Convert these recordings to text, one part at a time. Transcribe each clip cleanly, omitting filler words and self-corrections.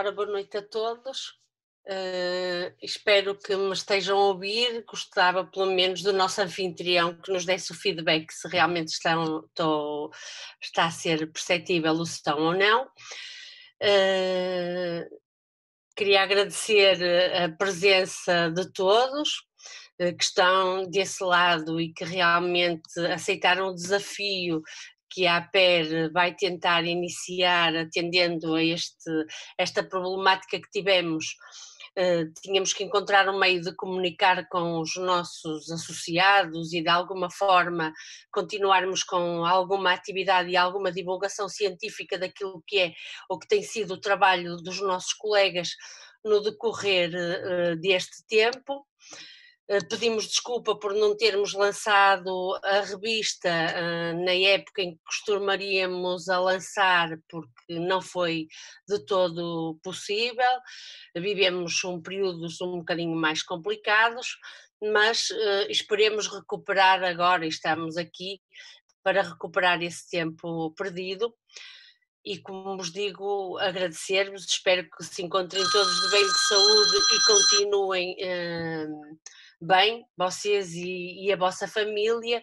Ora, boa noite a todos. Espero que me estejam a ouvir. Gostava, pelo menos, do nosso anfitrião que nos desse o feedback se realmente está a ser perceptível o som ou não. Queria agradecer a presença de todos que estão desse lado e que realmente aceitaram o desafio que a APER vai tentar iniciar atendendo a esta problemática que tivemos. Tínhamos que encontrar um meio de comunicar com os nossos associados e de alguma forma continuarmos com alguma atividade e alguma divulgação científica daquilo que é ou que tem sido o trabalho dos nossos colegas no decorrer deste tempo. Pedimos desculpa por não termos lançado a revista na época em que costumaríamos a lançar, porque não foi de todo possível. Vivemos períodos um bocadinho mais complicados, mas esperemos recuperar agora, e estamos aqui para recuperar esse tempo perdido. E como vos digo, agradecer-vos, espero que se encontrem todos de bem de saúde e continuem bem, vocês e a vossa família.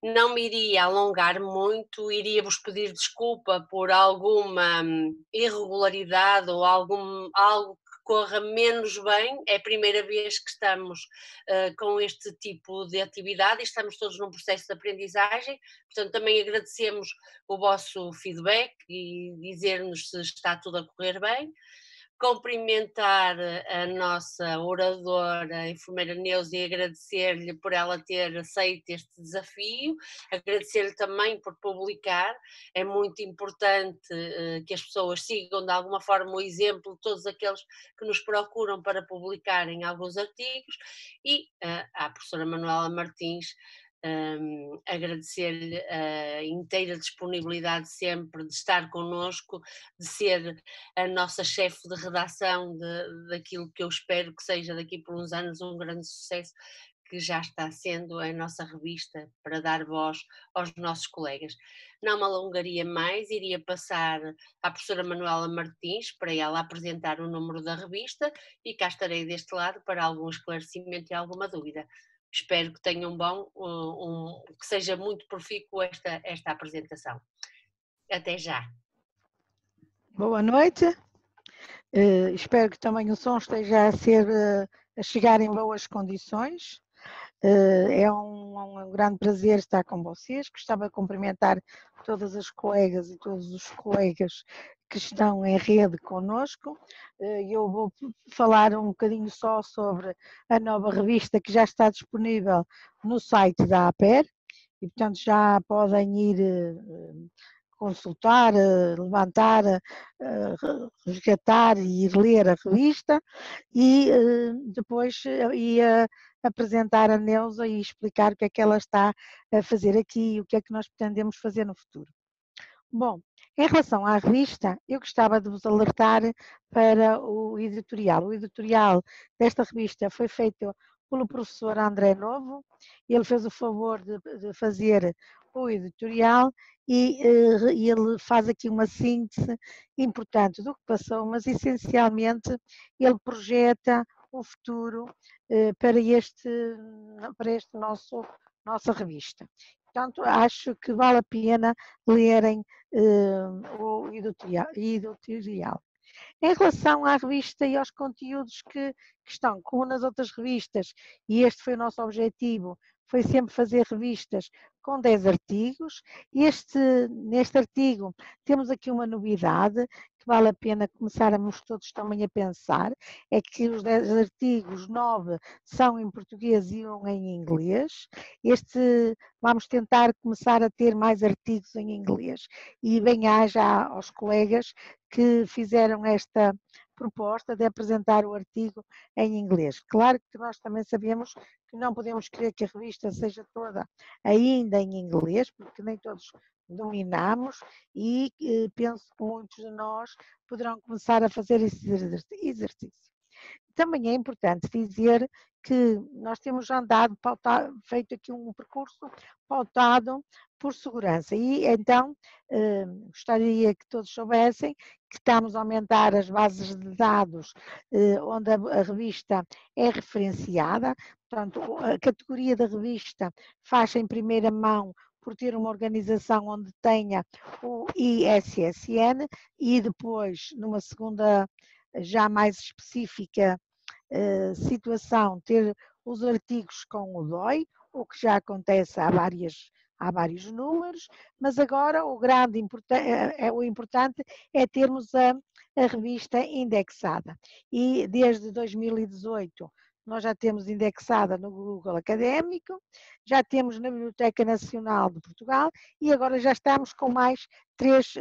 Não me iria alongar muito, iria-vos pedir desculpa por alguma irregularidade ou algo que corra menos bem. É a primeira vez que estamos com este tipo de atividade e estamos todos num processo de aprendizagem, portanto também agradecemos o vosso feedback e dizer-nos se está tudo a correr bem. Cumprimentar a nossa oradora, a enfermeira Neuza, e agradecer-lhe por ela ter aceito este desafio, agradecer-lhe também por publicar. É muito importante que as pessoas sigam de alguma forma o exemplo de todos aqueles que nos procuram para publicarem alguns artigos, e à professora Manuela Martins agradecer-lhe a inteira disponibilidade sempre de estar connosco, de ser a nossa chefe de redação daquilo que eu espero que seja daqui por uns anos um grande sucesso, que já está sendo a nossa revista para dar voz aos nossos colegas. Não me alongaria mais, iria passar à professora Manuela Martins para ela apresentar o número da revista e cá estarei deste lado para algum esclarecimento e alguma dúvida. Espero que tenham que seja muito profícuo esta apresentação. Até já. Boa noite. Espero que também o som esteja a chegar em boas condições. É um grande prazer estar com vocês. Gostava de cumprimentar todas as colegas e todos os colegas que estão em rede connosco. Eu vou falar um bocadinho só sobre a nova revista que já está disponível no site da APER e, portanto, já podem ir consultar, levantar, resgatar e ir ler a revista e depois apresentar a Neuza e explicar o que é que ela está a fazer aqui e o que é que nós pretendemos fazer no futuro. Bom, em relação à revista, eu gostava de vos alertar para o editorial. O editorial desta revista foi feito pelo professor André Novo, ele fez o favor de fazer o editorial e ele faz aqui uma síntese importante do que passou, mas essencialmente ele projeta o futuro para nossa revista. Portanto, acho que vale a pena lerem o editorial. Em relação à revista e aos conteúdos que estão, como nas outras revistas, e este foi o nosso objetivo, foi sempre fazer revistas com 10 artigos. Neste artigo temos aqui uma novidade que vale a pena começarmos todos também a pensar, é que os 10 artigos, 9 são em português e 1 em inglês. Vamos tentar começar a ter mais artigos em inglês e bem-aja aos colegas que fizeram esta proposta de apresentar o artigo em inglês. Claro que nós também sabemos que não podemos querer que a revista seja toda ainda em inglês, porque nem todos dominamos e penso que muitos de nós poderão começar a fazer esse exercício. Também é importante dizer que nós temos andado, feito aqui um percurso pautado por segurança e então gostaria que todos soubessem que estamos a aumentar as bases de dados onde a revista é referenciada, portanto, a categoria da revista faz em primeira mão por ter uma organização onde tenha o ISSN e depois, numa segunda, já mais específica situação, ter os artigos com o DOI, o que já acontece há vários números, mas agora o importante é termos a revista indexada. E desde 2018 nós já temos indexada no Google Académico, já temos na Biblioteca Nacional de Portugal e agora já estamos com mais 3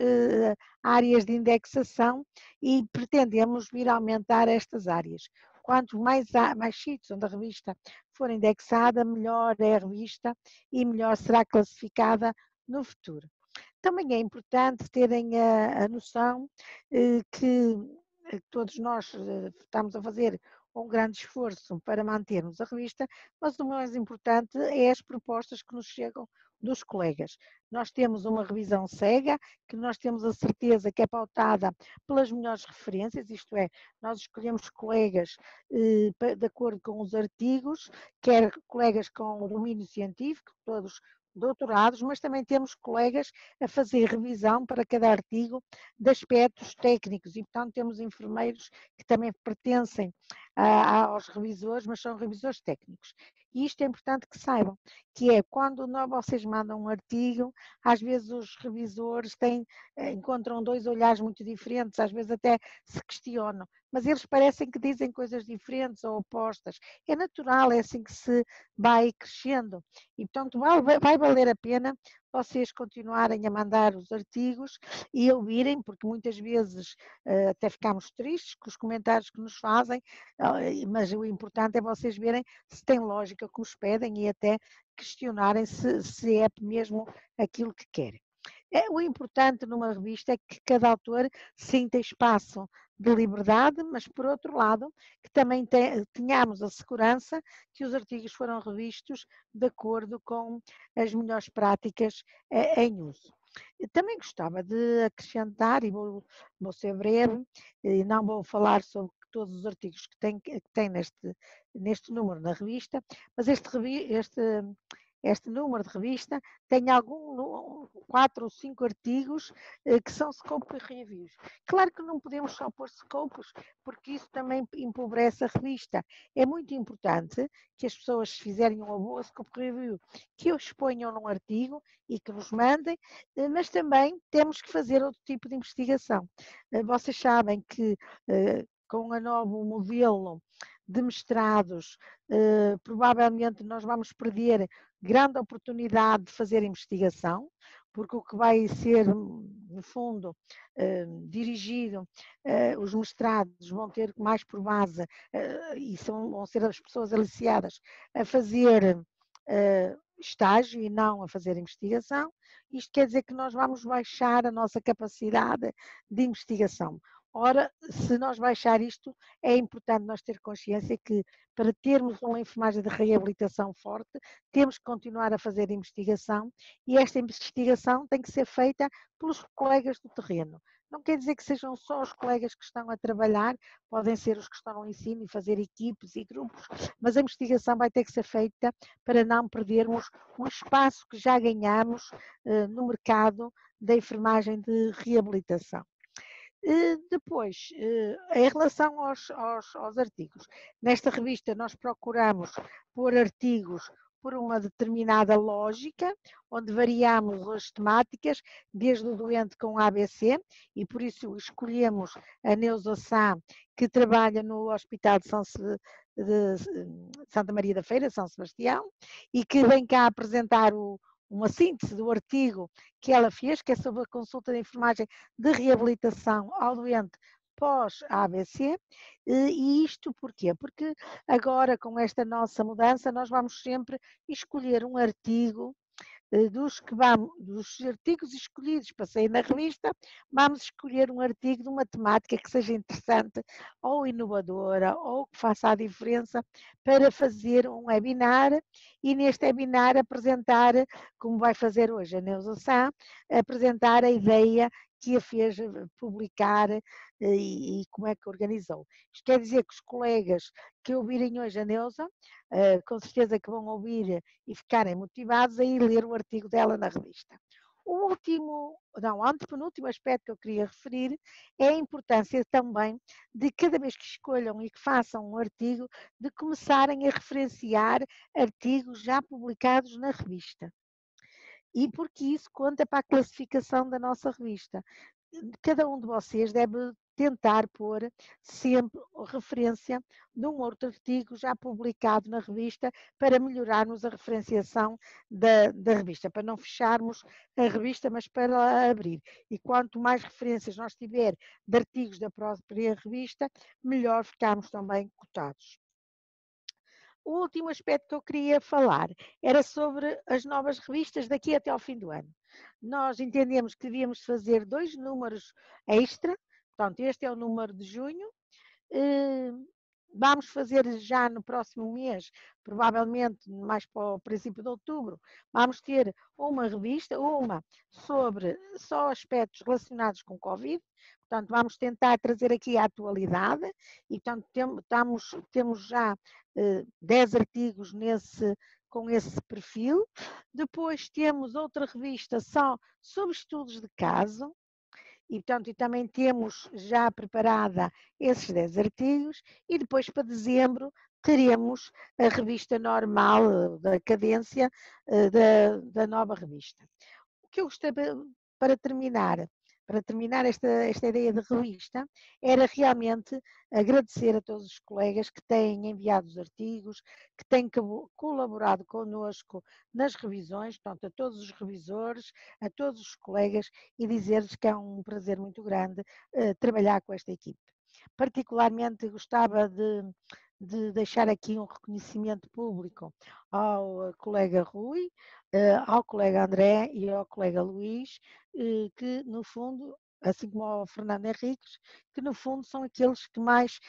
áreas de indexação e pretendemos vir a aumentar estas áreas. Quanto mais sítios onde a revista for indexada, melhor é a revista e melhor será classificada no futuro. Também é importante terem a noção que todos nós estamos a fazer um grande esforço para mantermos a revista, mas o mais importante é as propostas que nos chegam dos colegas. Nós temos uma revisão cega, que nós temos a certeza que é pautada pelas melhores referências, isto é, nós escolhemos colegas de acordo com os artigos, quer colegas com domínio científico, todos doutorados, mas também temos colegas a fazer revisão para cada artigo de aspectos técnicos e, portanto, temos enfermeiros que também pertencem aos revisores, mas são revisores técnicos. E isto é importante que saibam, que é quando vocês mandam um artigo, às vezes os revisores encontram dois olhares muito diferentes, às vezes até se questionam, mas eles parecem que dizem coisas diferentes ou opostas. É natural, é assim que se vai crescendo. E, portanto, vai valer a pena vocês continuarem a mandar os artigos e ouvirem, porque muitas vezes até ficamos tristes com os comentários que nos fazem, mas o importante é vocês verem se tem lógica que os pedem e até questionarem se é mesmo aquilo que querem. O importante numa revista é que cada autor sinta espaço de liberdade, mas por outro lado, que também tenhamos a segurança que os artigos foram revistos de acordo com as melhores práticas em uso. Também gostava de acrescentar, e vou ser breve, e não vou falar sobre todos os artigos que tem neste número na revista, mas este número de revista tem 4 ou 5 artigos que são scope reviews. Claro que não podemos só pôr scopes, porque isso também empobrece a revista. É muito importante que as pessoas, se fizerem uma boa scope review, que o exponham num artigo e que nos mandem, mas também temos que fazer outro tipo de investigação. Vocês sabem que com o novo modelo de mestrados, provavelmente nós vamos perder grande oportunidade de fazer investigação, porque o que vai ser, no fundo, dirigido, os mestrados vão ter mais por base, e vão ser as pessoas aliciadas a fazer estágio e não a fazer investigação. Isto quer dizer que nós vamos baixar a nossa capacidade de investigação. Ora, se nós baixar isto, é importante nós ter consciência que para termos uma enfermagem de reabilitação forte, temos que continuar a fazer investigação e esta investigação tem que ser feita pelos colegas do terreno. Não quer dizer que sejam só os colegas que estão a trabalhar, podem ser os que estão no ensino e fazer equipes e grupos, mas a investigação vai ter que ser feita para não perdermos um espaço que já ganhamos no mercado da enfermagem de reabilitação. Depois, em relação aos artigos, nesta revista nós procuramos pôr artigos por uma determinada lógica, onde variamos as temáticas, desde o doente com ABC, e por isso escolhemos a Neuza Sá, que trabalha no Hospital de Santa Maria da Feira, São Sebastião, e que vem cá apresentar uma síntese do artigo que ela fez, que é sobre a consulta de enfermagem de reabilitação ao doente pós-ABC, e isto porquê? Porque agora com esta nossa mudança nós vamos sempre escolher um artigo dos artigos escolhidos para sair na revista, vamos escolher um artigo de uma temática que seja interessante ou inovadora ou que faça a diferença para fazer um webinar e neste webinar apresentar, como vai fazer hoje a Neuza Sá, apresentar a ideia que a fez publicar e como é que organizou. Isto quer dizer que os colegas que ouvirem hoje a Neusa, com certeza que vão ouvir e ficarem motivados a ir ler o artigo dela na revista. O último, não, o antepenúltimo aspecto que eu queria referir é a importância também de cada vez que escolham e que façam um artigo, de começarem a referenciar artigos já publicados na revista. E porque isso conta para a classificação da nossa revista. Cada um de vocês deve tentar pôr sempre referência de um outro artigo já publicado na revista para melhorarmos a referenciação da revista, para não fecharmos a revista, mas para abrir. E quanto mais referências nós tiver de artigos da própria revista, melhor ficamos também cotados. O último aspecto que eu queria falar era sobre as novas revistas daqui até ao fim do ano. Nós entendemos que devíamos fazer 2 números extra, portanto, este é o número de junho. Vamos fazer já no próximo mês, provavelmente mais para o princípio de outubro, vamos ter uma revista, uma sobre só aspectos relacionados com Covid. Portanto, vamos tentar trazer aqui a atualidade e, portanto, temos já 10 artigos com esse perfil. Depois temos outra revista só sobre estudos de caso. E, portanto, também temos já preparada esses 10 artigos e depois para dezembro teremos a revista normal da cadência da nova revista. O que eu gostaria, para terminar esta ideia de revista, era realmente agradecer a todos os colegas que têm enviado os artigos, que têm colaborado connosco nas revisões, portanto, a todos os revisores, a todos os colegas, e dizer-lhes que é um prazer muito grande trabalhar com esta equipe. Particularmente gostava de deixar aqui um reconhecimento público ao colega Rui, ao colega André e ao colega Luís, que no fundo, assim como ao Fernando Henriques, que no fundo são aqueles que mais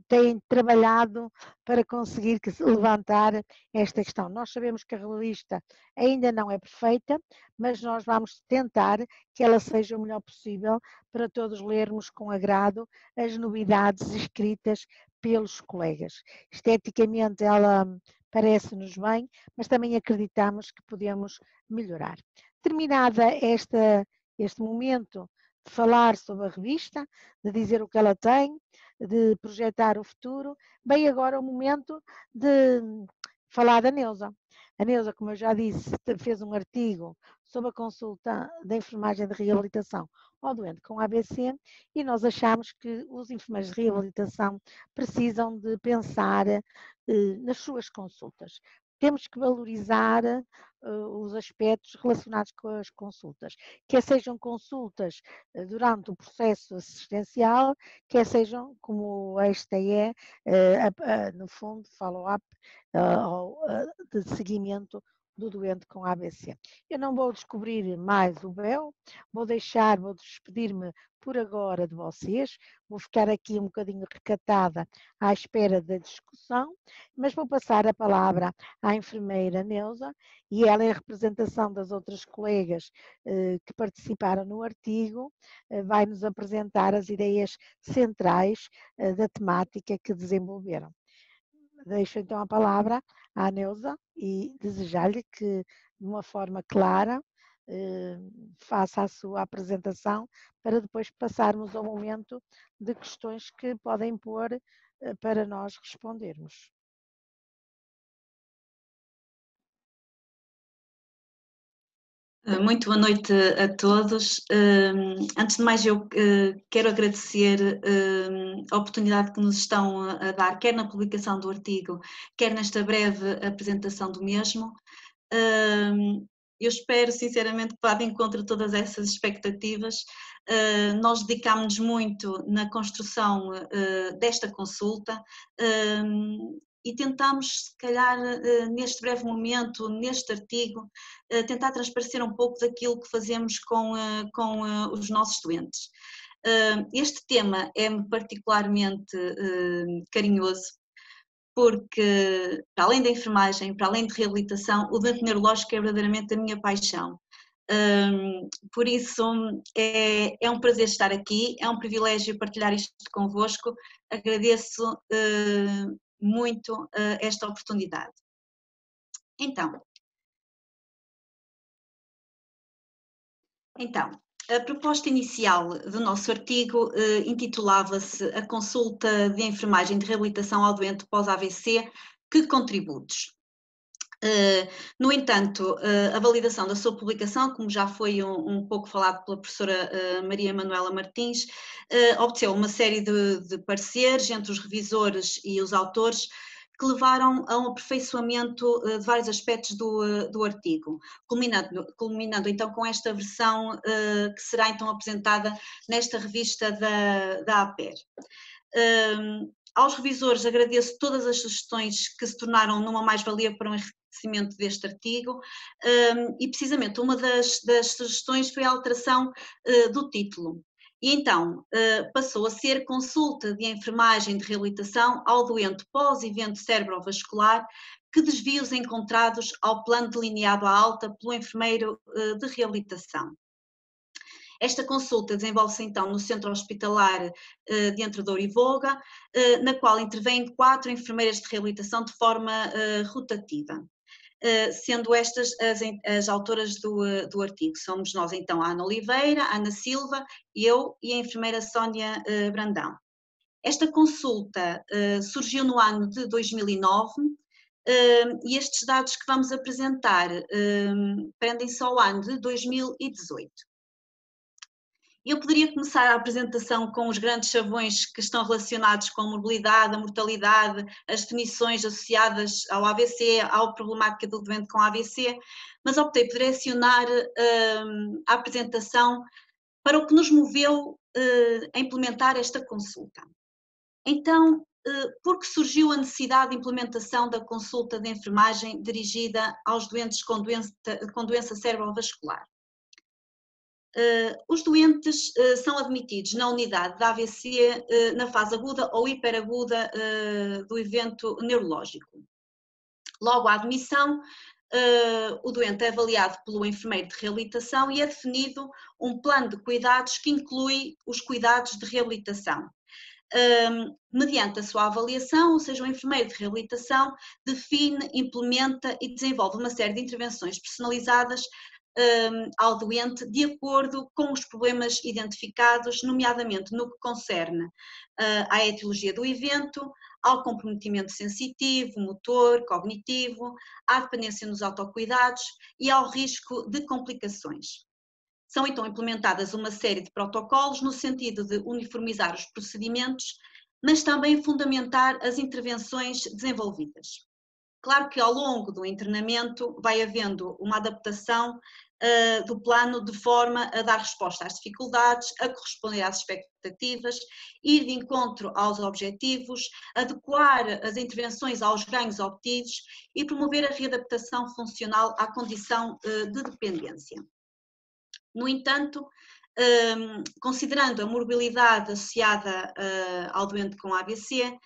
têm trabalhado para conseguir levantar esta questão. Nós sabemos que a revista ainda não é perfeita, mas nós vamos tentar que ela seja o melhor possível para todos lermos com agrado as novidades escritas pelos colegas. Esteticamente ela parece-nos bem, mas também acreditamos que podemos melhorar. Terminada este momento de falar sobre a revista, de dizer o que ela tem, de projetar o futuro, vem agora o momento de falar da Neusa. A Neusa, como eu já disse, fez um artigo sobre a consulta da enfermagem de reabilitação ao doente com ABC e nós achamos que os enfermeiros de reabilitação precisam de pensar nas suas consultas. Temos que valorizar os aspectos relacionados com as consultas, quer sejam consultas durante o processo assistencial, quer sejam, como esta é, no fundo, follow-up de seguimento do doente com ABC. Eu não vou descobrir mais o véu, vou despedir-me por agora de vocês, vou ficar aqui um bocadinho recatada à espera da discussão, mas vou passar a palavra à enfermeira Neusa e ela, em representação das outras colegas que participaram no artigo, vai nos apresentar as ideias centrais da temática que desenvolveram. Deixo então a palavra à Neusa e desejar-lhe que, de uma forma clara, faça a sua apresentação para depois passarmos ao momento de questões que podem pôr para nós respondermos. Muito boa noite a todos. Antes de mais, eu quero agradecer a oportunidade que nos estão a dar, quer na publicação do artigo, quer nesta breve apresentação do mesmo. Eu espero sinceramente que vá de encontro a todas essas expectativas. Nós dedicámos-nos muito na construção desta consulta e tentámos, se calhar, neste breve momento, neste artigo, tentar transparecer um pouco daquilo que fazemos com os nossos doentes. Este tema é-me particularmente carinhoso, porque, para além da enfermagem, para além de reabilitação, o doente neurológico é verdadeiramente a minha paixão. Por isso é um prazer estar aqui, é um privilégio partilhar isto convosco, agradeço muito esta oportunidade. Então, a proposta inicial do nosso artigo intitulava-se A consulta de enfermagem de reabilitação ao doente pós-AVC, que contributos? No entanto, a validação da sua publicação, como já foi um pouco falado pela professora Maria Manuela Martins, obteve uma série de pareceres entre os revisores e os autores que levaram a um aperfeiçoamento de vários aspectos do artigo, culminando então com esta versão que será então apresentada nesta revista da APER. Aos revisores agradeço todas as sugestões que se tornaram numa mais-valia para o enriquecimento deste artigo e precisamente uma das sugestões foi a alteração do título. E então passou a ser consulta de enfermagem de reabilitação ao doente pós-evento cerebrovascular que desvios encontrados ao plano delineado à alta pelo enfermeiro de reabilitação. Esta consulta desenvolve-se então no centro hospitalar de Entre Douro e Voga, na qual intervêm 4 enfermeiras de reabilitação de forma rotativa. Sendo estas as autoras do artigo. Somos nós então a Ana Oliveira, a Ana Silva, eu e a enfermeira Sónia Brandão. Esta consulta surgiu no ano de 2009 e estes dados que vamos apresentar prendem-se ao ano de 2018. Eu poderia começar a apresentação com os grandes chavões que estão relacionados com a morbilidade, a mortalidade, as definições associadas ao AVC, à problemática do doente com AVC, mas optei por direcionar a apresentação para o que nos moveu a implementar esta consulta. Então, por que surgiu a necessidade de implementação da consulta de enfermagem dirigida aos doentes com doença cerebrovascular? Os doentes são admitidos na unidade de AVC na fase aguda ou hiperaguda do evento neurológico. Logo à admissão, o doente é avaliado pelo enfermeiro de reabilitação e é definido um plano de cuidados que inclui os cuidados de reabilitação. Mediante a sua avaliação, ou seja, o enfermeiro de reabilitação define, implementa e desenvolve uma série de intervenções personalizadas ao doente de acordo com os problemas identificados, nomeadamente no que concerne à etiologia do evento, ao comprometimento sensitivo, motor, cognitivo, à dependência nos autocuidados e ao risco de complicações. São então implementadas uma série de protocolos no sentido de uniformizar os procedimentos, mas também fundamentar as intervenções desenvolvidas. Claro que ao longo do internamento vai havendo uma adaptação do plano de forma a dar resposta às dificuldades, a corresponder às expectativas, ir de encontro aos objetivos, adequar as intervenções aos ganhos obtidos e promover a readaptação funcional à condição de dependência. No entanto, considerando a morbilidade associada ao doente com AVC,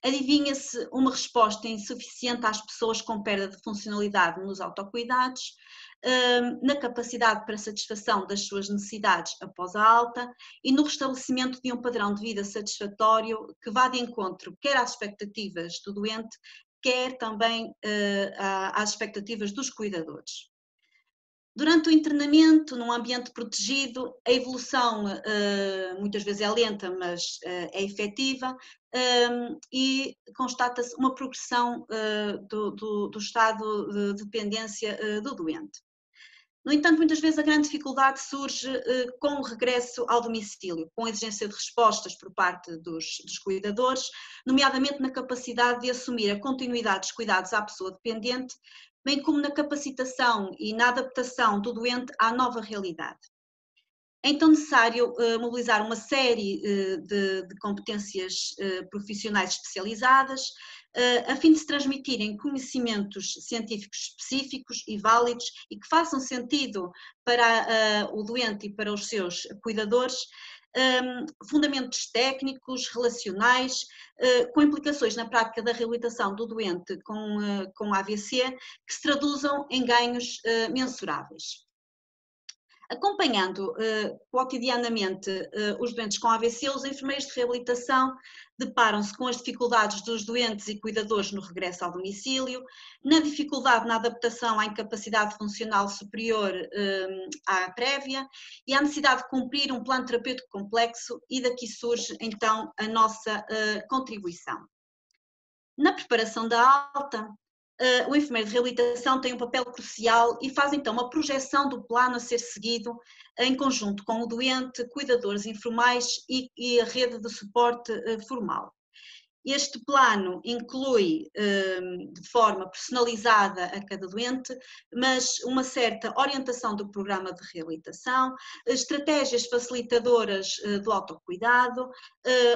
adivinha-se uma resposta insuficiente às pessoas com perda de funcionalidade nos autocuidados, na capacidade para satisfação das suas necessidades após a alta e no restabelecimento de um padrão de vida satisfatório que vá de encontro quer às expectativas do doente, quer também às expectativas dos cuidadores. Durante o internamento, num ambiente protegido, a evolução muitas vezes é lenta, mas é efetiva e constata-se uma progressão do estado de dependência do doente. No entanto, muitas vezes a grande dificuldade surge com o regresso ao domicílio, com a exigência de respostas por parte dos cuidadores, nomeadamente na capacidade de assumir a continuidade dos cuidados à pessoa dependente, bem como na capacitação e na adaptação do doente à nova realidade. É então necessário mobilizar uma série de competências profissionais especializadas, a fim de se transmitirem conhecimentos científicos específicos e válidos e que façam sentido para o doente e para os seus cuidadores, fundamentos técnicos, relacionais, com implicações na prática da reabilitação do doente com AVC, que se traduzam em ganhos mensuráveis. Acompanhando cotidianamente os doentes com AVC, os enfermeiros de reabilitação deparam-se com as dificuldades dos doentes e cuidadores no regresso ao domicílio, na dificuldade na adaptação à incapacidade funcional superior à prévia e à necessidade de cumprir um plano terapêutico complexo, e daqui surge então a nossa contribuição. Na preparação da alta, o enfermeiro de reabilitação tem um papel crucial e faz então uma projeção do plano a ser seguido em conjunto com o doente, cuidadores informais e a rede de suporte formal. Este plano inclui, de forma personalizada a cada doente, mas uma certa orientação do programa de reabilitação, estratégias facilitadoras do autocuidado,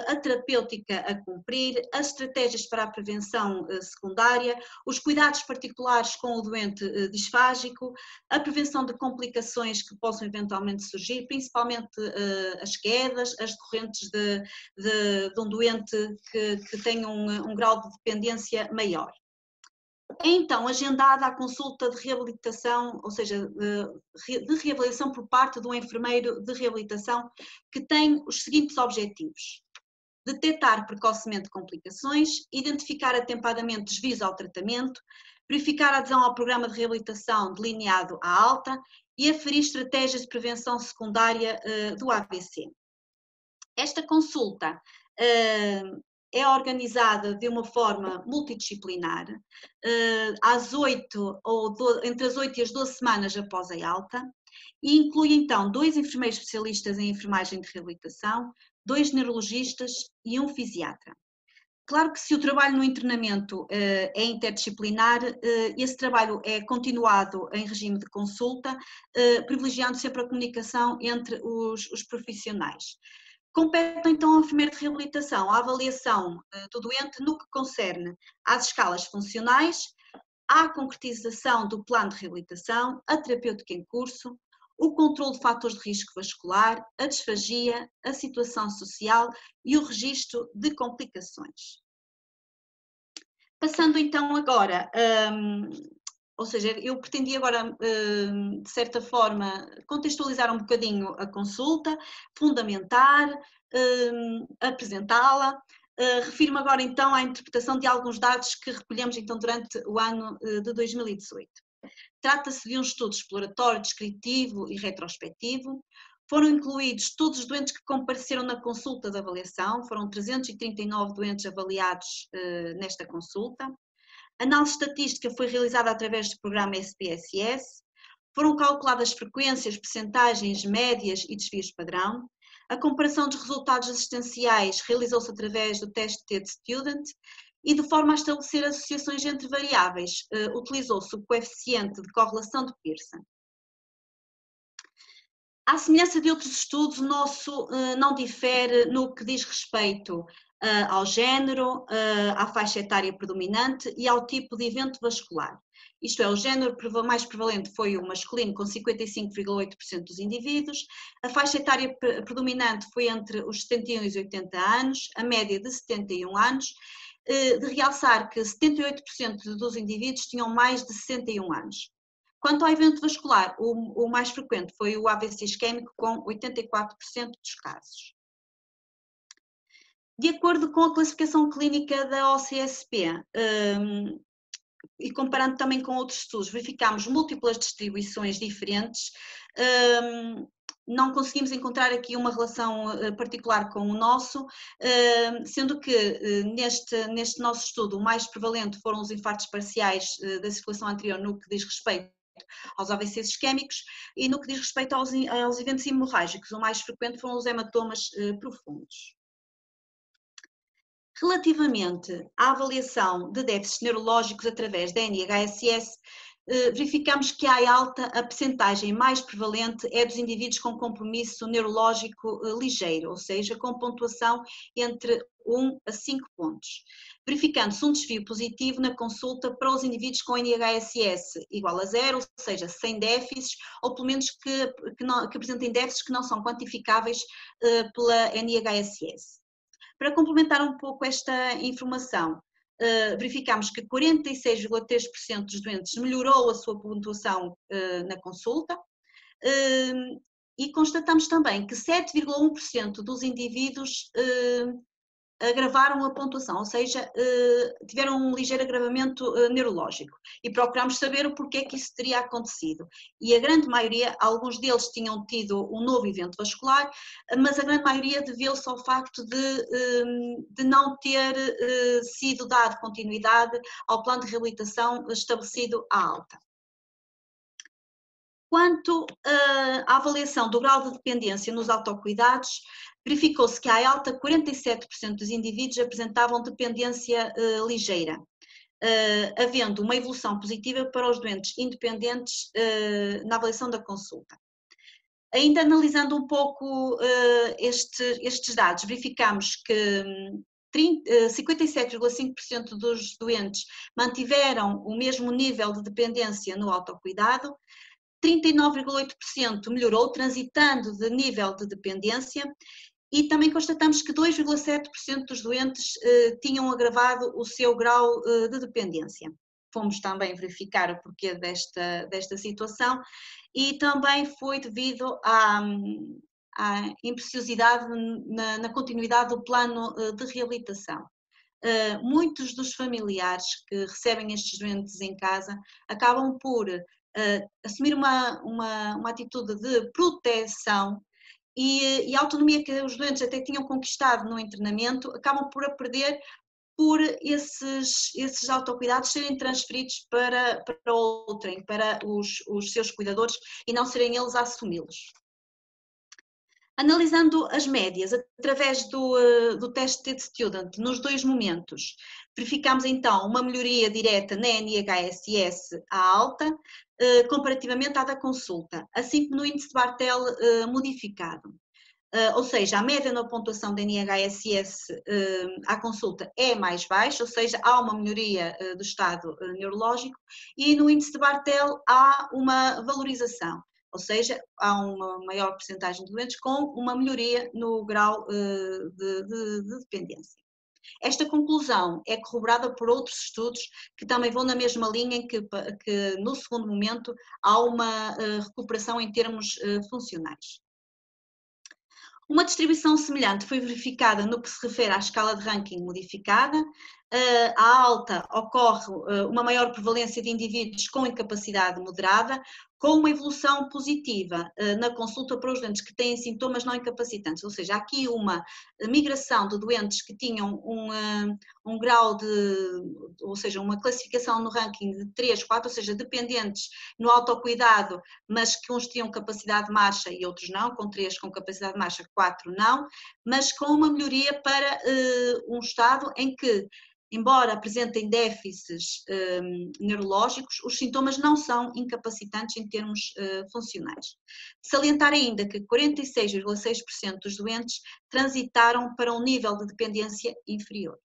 a terapêutica a cumprir, as estratégias para a prevenção secundária, os cuidados particulares com o doente disfágico, a prevenção de complicações que possam eventualmente surgir, principalmente as quedas, as decorrentes de um doente que tenha um grau de dependência maior. É então agendada a consulta de reabilitação, ou seja, de reabilitação por parte do enfermeiro de reabilitação, que tem os seguintes objetivos: detectar precocemente complicações, identificar atempadamente desvios ao tratamento, verificar a adesão ao programa de reabilitação delineado à alta e aferir estratégias de prevenção secundária do AVC. Esta consulta é organizada de uma forma multidisciplinar, entre as 8 e as 12 semanas após a alta, e inclui então 2 enfermeiros especialistas em enfermagem de reabilitação, 2 neurologistas e 1 fisiatra. Claro que se o trabalho no internamento é interdisciplinar, esse trabalho é continuado em regime de consulta, privilegiando sempre a comunicação entre os profissionais. Compete então ao enfermeiro de reabilitação a avaliação do doente no que concerne às escalas funcionais, à concretização do plano de reabilitação, a terapêutica em curso, o controle de fatores de risco vascular, a disfagia, a situação social e o registro de complicações. Passando então agora, ou seja, eu pretendi agora, de certa forma, contextualizar um bocadinho a consulta, fundamentar, apresentá-la. Refiro-me agora então à interpretação de alguns dados que recolhemos então durante o ano de 2018. Trata-se de um estudo exploratório, descritivo e retrospectivo. Foram incluídos todos os doentes que compareceram na consulta de avaliação, foram 339 doentes avaliados nesta consulta. A análise estatística foi realizada através do programa SPSS, foram calculadas frequências, percentagens, médias e desvios padrão. A comparação dos resultados assistenciais realizou-se através do teste TED-Student e, de forma a estabelecer associações entre variáveis, utilizou-se o coeficiente de correlação de Pearson. À semelhança de outros estudos, o nosso não difere no que diz respeito ao género, à faixa etária predominante e ao tipo de evento vascular. Isto é, o género mais prevalente foi o masculino, com 55,8% dos indivíduos, a faixa etária predominante foi entre os 71 e os 80 anos, a média de 71 anos, de realçar que 78% dos indivíduos tinham mais de 61 anos. Quanto ao evento vascular, o mais frequente foi o AVC isquémico, com 84% dos casos. De acordo com a classificação clínica da OCSP, e comparando também com outros estudos, verificámos múltiplas distribuições diferentes, não conseguimos encontrar aqui uma relação particular com o nosso, sendo que neste nosso estudo o mais prevalente foram os infartos parciais da circulação anterior no que diz respeito aos AVCs isquémicos, e no que diz respeito aos eventos hemorrágicos, o mais frequente foram os hematomas profundos. Relativamente à avaliação de déficits neurológicos através da NIHSS, verificamos que à alta a percentagem mais prevalente é dos indivíduos com compromisso neurológico ligeiro, ou seja, com pontuação entre 1 a 5 pontos. Verificando-se um desvio positivo na consulta para os indivíduos com NIHSS igual a 0, ou seja, sem déficits, ou pelo menos que apresentem déficits que não são quantificáveis pela NIHSS. Para complementar um pouco esta informação, verificamos que 46,3% dos doentes melhorou a sua pontuação na consulta, e constatamos também que 7,1% dos indivíduos agravaram a pontuação, ou seja, tiveram um ligeiro agravamento neurológico, e procuramos saber o porquê que isso teria acontecido. E a grande maioria, alguns deles tinham tido um novo evento vascular, mas a grande maioria deveu-se ao facto de não ter sido dado continuidade ao plano de reabilitação estabelecido à alta. Quanto à avaliação do grau de dependência nos autocuidados, verificou-se que à alta 47% dos indivíduos apresentavam dependência ligeira, havendo uma evolução positiva para os doentes independentes na avaliação da consulta. Ainda analisando um pouco estes dados, verificamos que 57,5% dos doentes mantiveram o mesmo nível de dependência no autocuidado, 39,8% melhorou, transitando de nível de dependência, e também constatamos que 2,7% dos doentes tinham agravado o seu grau de dependência. Fomos também verificar o porquê desta situação, e também foi devido à impreciosidade na continuidade do plano de reabilitação. Muitos dos familiares que recebem estes doentes em casa acabam por assumir uma atitude de proteção, e a autonomia que os doentes até tinham conquistado no internamento acabam por a perder por esses autocuidados serem transferidos para outrem, para os seus cuidadores, e não serem eles a assumi-los. Analisando as médias através do teste TED-Student nos dois momentos, verificamos então uma melhoria direta na NIHSS à alta, comparativamente à da consulta, assim como no índice de Bartel modificado. Ou seja, a média na pontuação da NIHSS à consulta é mais baixa, ou seja, há uma melhoria do estado neurológico, e no índice de Bartel há uma valorização. Ou seja, há uma maior percentagem de doentes com uma melhoria no grau de dependência. Esta conclusão é corroborada por outros estudos que também vão na mesma linha, em que no segundo momento há uma recuperação em termos funcionais. Uma distribuição semelhante foi verificada no que se refere à escala de ranking modificada. À alta ocorre uma maior prevalência de indivíduos com incapacidade moderada, com uma evolução positiva na consulta para os doentes que têm sintomas não incapacitantes, ou seja, há aqui uma migração de doentes que tinham um grau ou seja, uma classificação no ranking de 3, 4, ou seja, dependentes no autocuidado, mas que uns tinham capacidade de marcha e outros não, com 3 com capacidade de marcha, 4 não, mas com uma melhoria para um estado em que, embora apresentem déficits neurológicos, os sintomas não são incapacitantes em termos funcionais. Salientar ainda que 46,6% dos doentes transitaram para um nível de dependência inferior.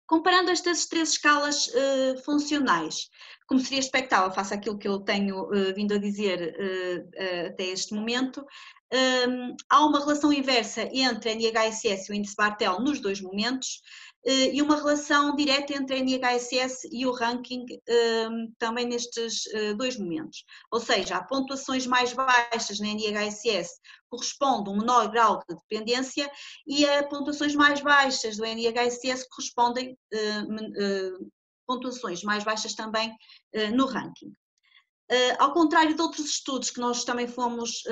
Comparando estas 3 escalas funcionais, como seria expectável face àquilo que eu tenho vindo a dizer até este momento, há uma relação inversa entre a NIHSS e o índice Bartel nos dois momentos, e uma relação direta entre a NIHSS e o ranking também nestes dois momentos. Ou seja, há pontuações mais baixas na NIHSS correspondem a um menor grau de dependência, e a pontuações mais baixas do NIHSS correspondem pontuações mais baixas também no ranking. Ao contrário de outros estudos que nós também fomos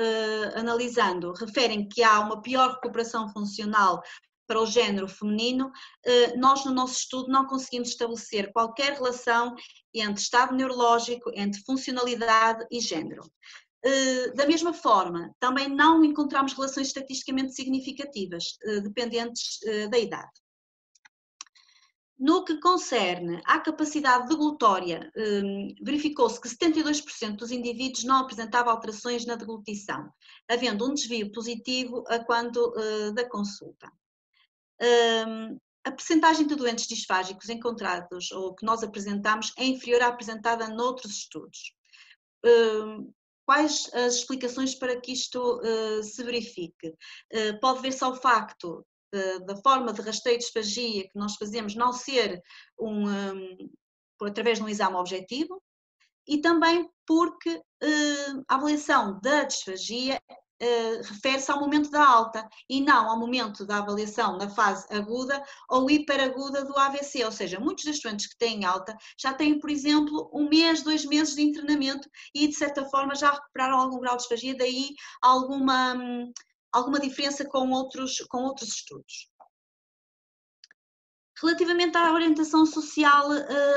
analisando, referem que há uma pior recuperação funcional para o género feminino, nós no nosso estudo não conseguimos estabelecer qualquer relação entre estado neurológico, entre funcionalidade e género. Da mesma forma, também não encontramos relações estatisticamente significativas, dependentes da idade. No que concerne à capacidade deglutória, verificou-se que 72% dos indivíduos não apresentavam alterações na deglutição, havendo um desvio positivo a quando da consulta. A percentagem de doentes disfágicos encontrados, ou que nós apresentamos, é inferior à apresentada noutros estudos. Quais as explicações para que isto se verifique? Pode ver-se ao facto da forma de rastreio de disfagia que nós fazemos não ser através de um exame objetivo, e também porque a avaliação da disfagia refere-se ao momento da alta e não ao momento da avaliação na fase aguda ou hiperaguda do AVC, ou seja, muitos dos doentes que têm alta já têm, por exemplo, 1 mês, 2 meses de internamento e de certa forma já recuperaram algum grau de disfagia, daí alguma diferença com outros estudos. Relativamente à orientação social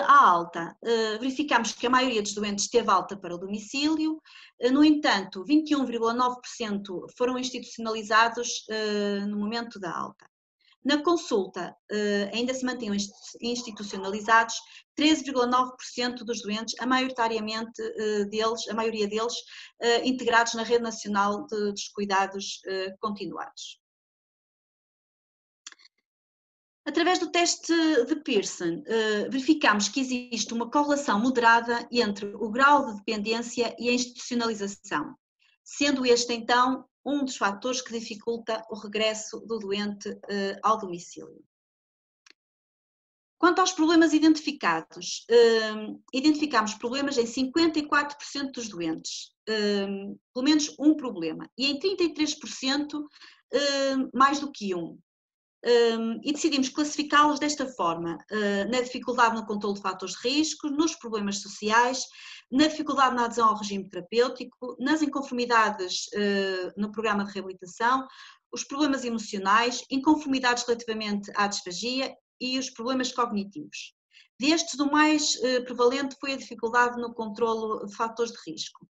à alta, verificamos que a maioria dos doentes teve alta para o domicílio, no entanto, 21,9% foram institucionalizados no momento da alta. Na consulta, ainda se mantinham institucionalizados 13,9% dos doentes, a maioria deles integrados na Rede Nacional dos Cuidados Continuados. Através do teste de Pearson, verificamos que existe uma correlação moderada entre o grau de dependência e a institucionalização, sendo este, então, um dos fatores que dificulta o regresso do doente ao domicílio. Quanto aos problemas identificados, identificamos problemas em 54% dos doentes, pelo menos um problema, e em 33% mais do que um. E decidimos classificá-los desta forma, na dificuldade no controle de fatores de risco, nos problemas sociais, na dificuldade na adesão ao regime terapêutico, nas inconformidades no programa de reabilitação, os problemas emocionais, inconformidades relativamente à disfagia e os problemas cognitivos. Destes, o mais prevalente foi a dificuldade no controle de fatores de risco.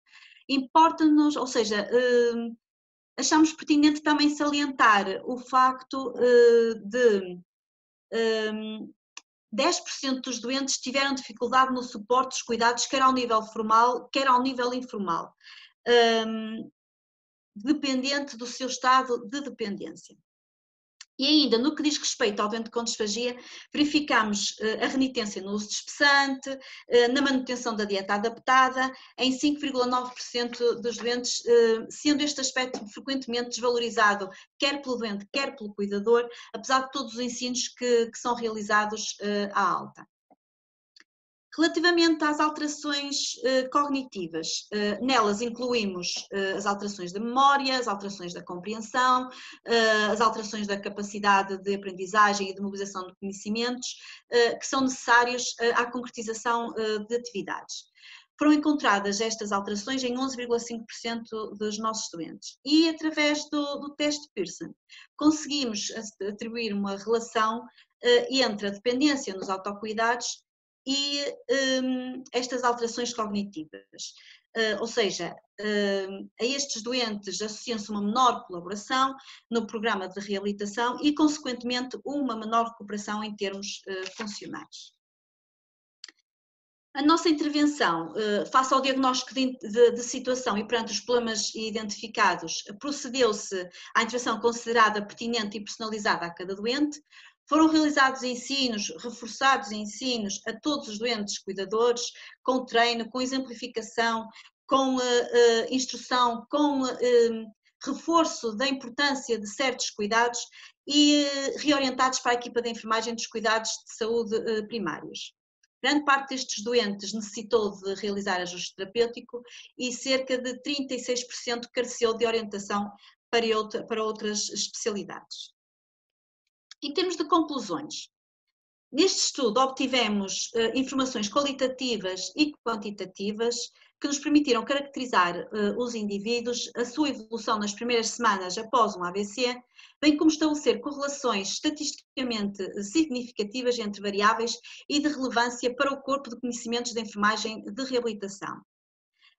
Importa-nos, ou seja, achamos pertinente também salientar o facto de 10% dos doentes tiveram dificuldade no suporte dos cuidados, quer ao nível formal, quer ao nível informal, dependente do seu estado de dependência. E ainda, no que diz respeito ao doente com disfagia, verificamos a renitência no uso de espessante, na manutenção da dieta adaptada, em 5,9% dos doentes, sendo este aspecto frequentemente desvalorizado, quer pelo doente, quer pelo cuidador, apesar de todos os ensinos que são realizados à alta. Relativamente às alterações cognitivas, nelas incluímos as alterações da memória, as alterações da compreensão, as alterações da capacidade de aprendizagem e de mobilização de conhecimentos, que são necessários à concretização de atividades. Foram encontradas estas alterações em 11,5% dos nossos doentes e, através do teste Pearson, conseguimos atribuir uma relação entre a dependência nos autocuidados e estas alterações cognitivas, ou seja, a estes doentes associa-se uma menor colaboração no programa de reabilitação e, consequentemente, uma menor recuperação em termos funcionais. A nossa intervenção, face ao diagnóstico de situação e perante os problemas identificados, procedeu-se à intervenção considerada pertinente e personalizada a cada doente. Foram realizados ensinos, reforçados ensinos a todos os doentes cuidadores, com treino, com exemplificação, com instrução, com reforço da importância de certos cuidados e reorientados para a equipa de enfermagem dos cuidados de saúde primários. Grande parte destes doentes necessitou de realizar ajuste terapêutico e cerca de 36% careceu de orientação para outras especialidades. Em termos de conclusões, neste estudo obtivemos informações qualitativas e quantitativas que nos permitiram caracterizar os indivíduos, a sua evolução nas primeiras semanas após um AVC, bem como estabelecer correlações estatisticamente significativas entre variáveis e de relevância para o corpo de conhecimentos de enfermagem de reabilitação.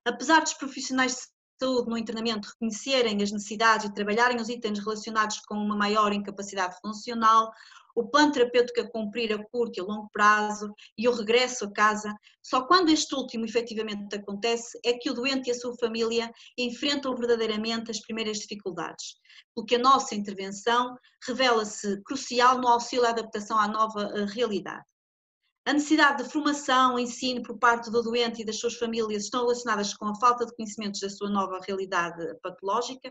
Apesar dos profissionais de saúde no internamento reconhecerem as necessidades e trabalharem os itens relacionados com uma maior incapacidade funcional, o plano terapêutico a cumprir a curto e a longo prazo e o regresso a casa, só quando este último efetivamente acontece é que o doente e a sua família enfrentam verdadeiramente as primeiras dificuldades, porque a nossa intervenção revela-se crucial no auxílio à adaptação à nova realidade. A necessidade de formação, ensino por parte do doente e das suas famílias estão relacionadas com a falta de conhecimentos da sua nova realidade patológica.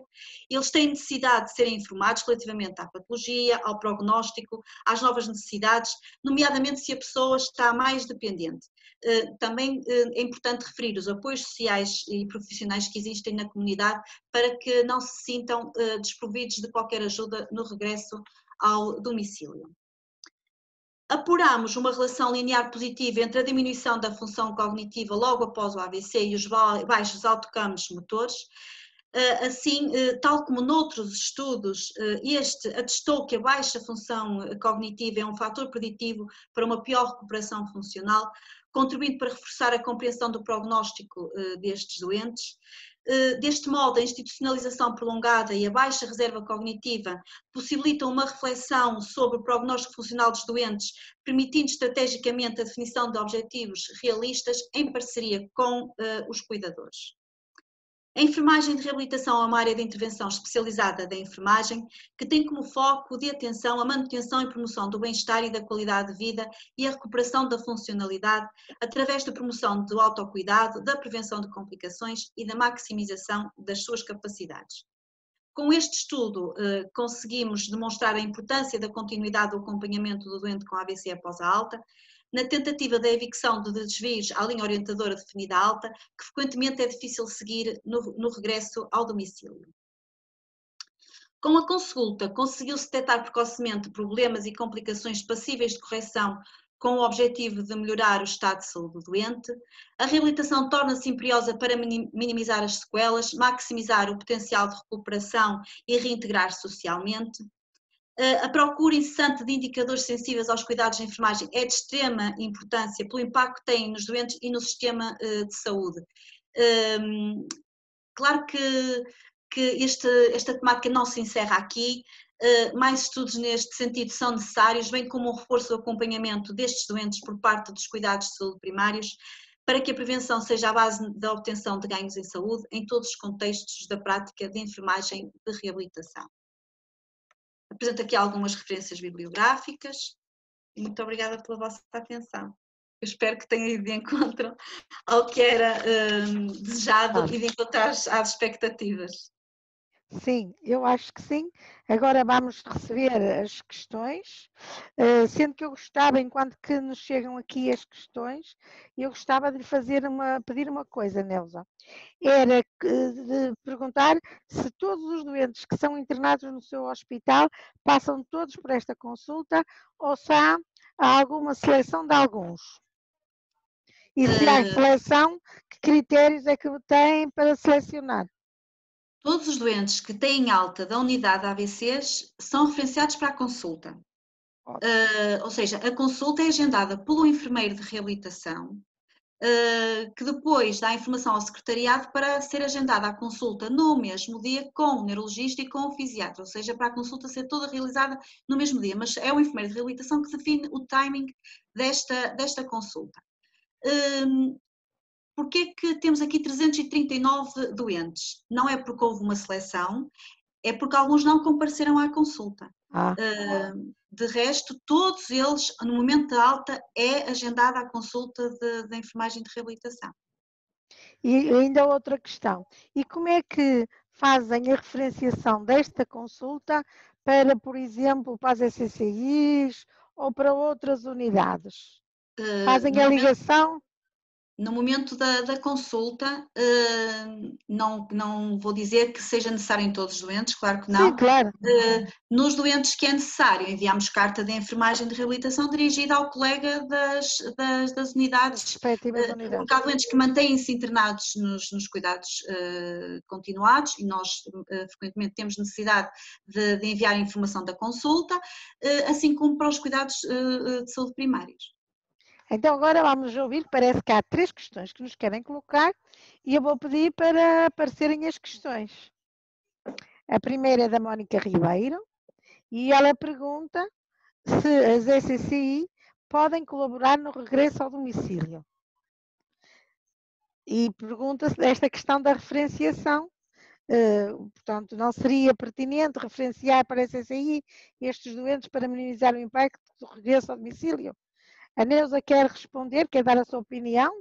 Eles têm necessidade de serem informados relativamente à patologia, ao prognóstico, às novas necessidades, nomeadamente se a pessoa está mais dependente. Também é importante referir os apoios sociais e profissionais que existem na comunidade para que não se sintam desprovidos de qualquer ajuda no regresso ao domicílio. Apuramos uma relação linear positiva entre a diminuição da função cognitiva logo após o AVC e os baixos autocampos motores. Assim, tal como noutros estudos, este atestou que a baixa função cognitiva é um fator preditivo para uma pior recuperação funcional, contribuindo para reforçar a compreensão do prognóstico destes doentes. Deste modo, a institucionalização prolongada e a baixa reserva cognitiva possibilitam uma reflexão sobre o prognóstico funcional dos doentes, permitindo estrategicamente a definição de objetivos realistas em parceria com os cuidadores. A enfermagem de reabilitação é uma área de intervenção especializada da enfermagem que tem como foco de atenção a manutenção e promoção do bem-estar e da qualidade de vida e a recuperação da funcionalidade através da promoção do autocuidado, da prevenção de complicações e da maximização das suas capacidades. Com este estudo, conseguimos demonstrar a importância da continuidade do acompanhamento do doente com AVC após a alta, na tentativa da evicção de desvios à linha orientadora definida alta, que frequentemente é difícil seguir no regresso ao domicílio. Com a consulta, conseguiu-se detectar precocemente problemas e complicações passíveis de correção com o objetivo de melhorar o estado de saúde do doente. A reabilitação torna-se imperiosa para minimizar as sequelas, maximizar o potencial de recuperação e reintegrar socialmente. A procura incessante de indicadores sensíveis aos cuidados de enfermagem é de extrema importância pelo impacto que tem nos doentes e no sistema de saúde. Claro que esta temática não se encerra aqui, mais estudos neste sentido são necessários, bem como o reforço do acompanhamento destes doentes por parte dos cuidados de saúde primários, para que a prevenção seja a base da obtenção de ganhos em saúde em todos os contextos da prática de enfermagem de reabilitação. Apresento aqui algumas referências bibliográficas. Muito obrigada pela vossa atenção. Eu espero que tenha ido de encontro ao que era desejado e de encontro às expectativas. Sim, eu acho que sim. Agora vamos receber as questões, sendo que eu gostava, enquanto que nos chegam aqui as questões, eu gostava de pedir uma coisa, Neuza. Era de perguntar se todos os doentes que são internados no seu hospital passam todos por esta consulta ou se há alguma seleção de alguns. E se há seleção, que critérios é que têm para selecionar? Todos os doentes que têm alta da unidade AVCs são referenciados para a consulta. Ou seja, a consulta é agendada pelo enfermeiro de reabilitação, que depois dá informação ao secretariado para ser agendada a consulta no mesmo dia com o neurologista e com o fisiatra, ou seja, para a consulta ser toda realizada no mesmo dia, mas é o enfermeiro de reabilitação que define o timing desta consulta. Porquê que temos aqui 339 doentes? Não é porque houve uma seleção, é porque alguns não compareceram à consulta. De resto, todos eles, no momento da alta, é agendada a consulta da enfermagem de reabilitação. E ainda outra questão. E como é que fazem a referenciação desta consulta para, por exemplo, para as ECCIs ou para outras unidades? Fazem a ligação? No momento da consulta, não vou dizer que seja necessário em todos os doentes, claro que não. Sim, claro. Nos doentes que é necessário, enviamos carta de enfermagem de reabilitação dirigida ao colega das unidades. Porque há doentes que mantêm-se internados nos cuidados continuados e nós frequentemente temos necessidade de enviar a informação da consulta, assim como para os cuidados de saúde primários. Então agora vamos ouvir, parece que há 3 questões que nos querem colocar e eu vou pedir para aparecerem as questões. A primeira é da Mónica Ribeiro e ela pergunta se as ECCI podem colaborar no regresso ao domicílio. E pergunta-se desta questão da referenciação, portanto, não seria pertinente referenciar para a ECCI estes doentes para minimizar o impacto do regresso ao domicílio? A Neuza quer responder, quer dar a sua opinião?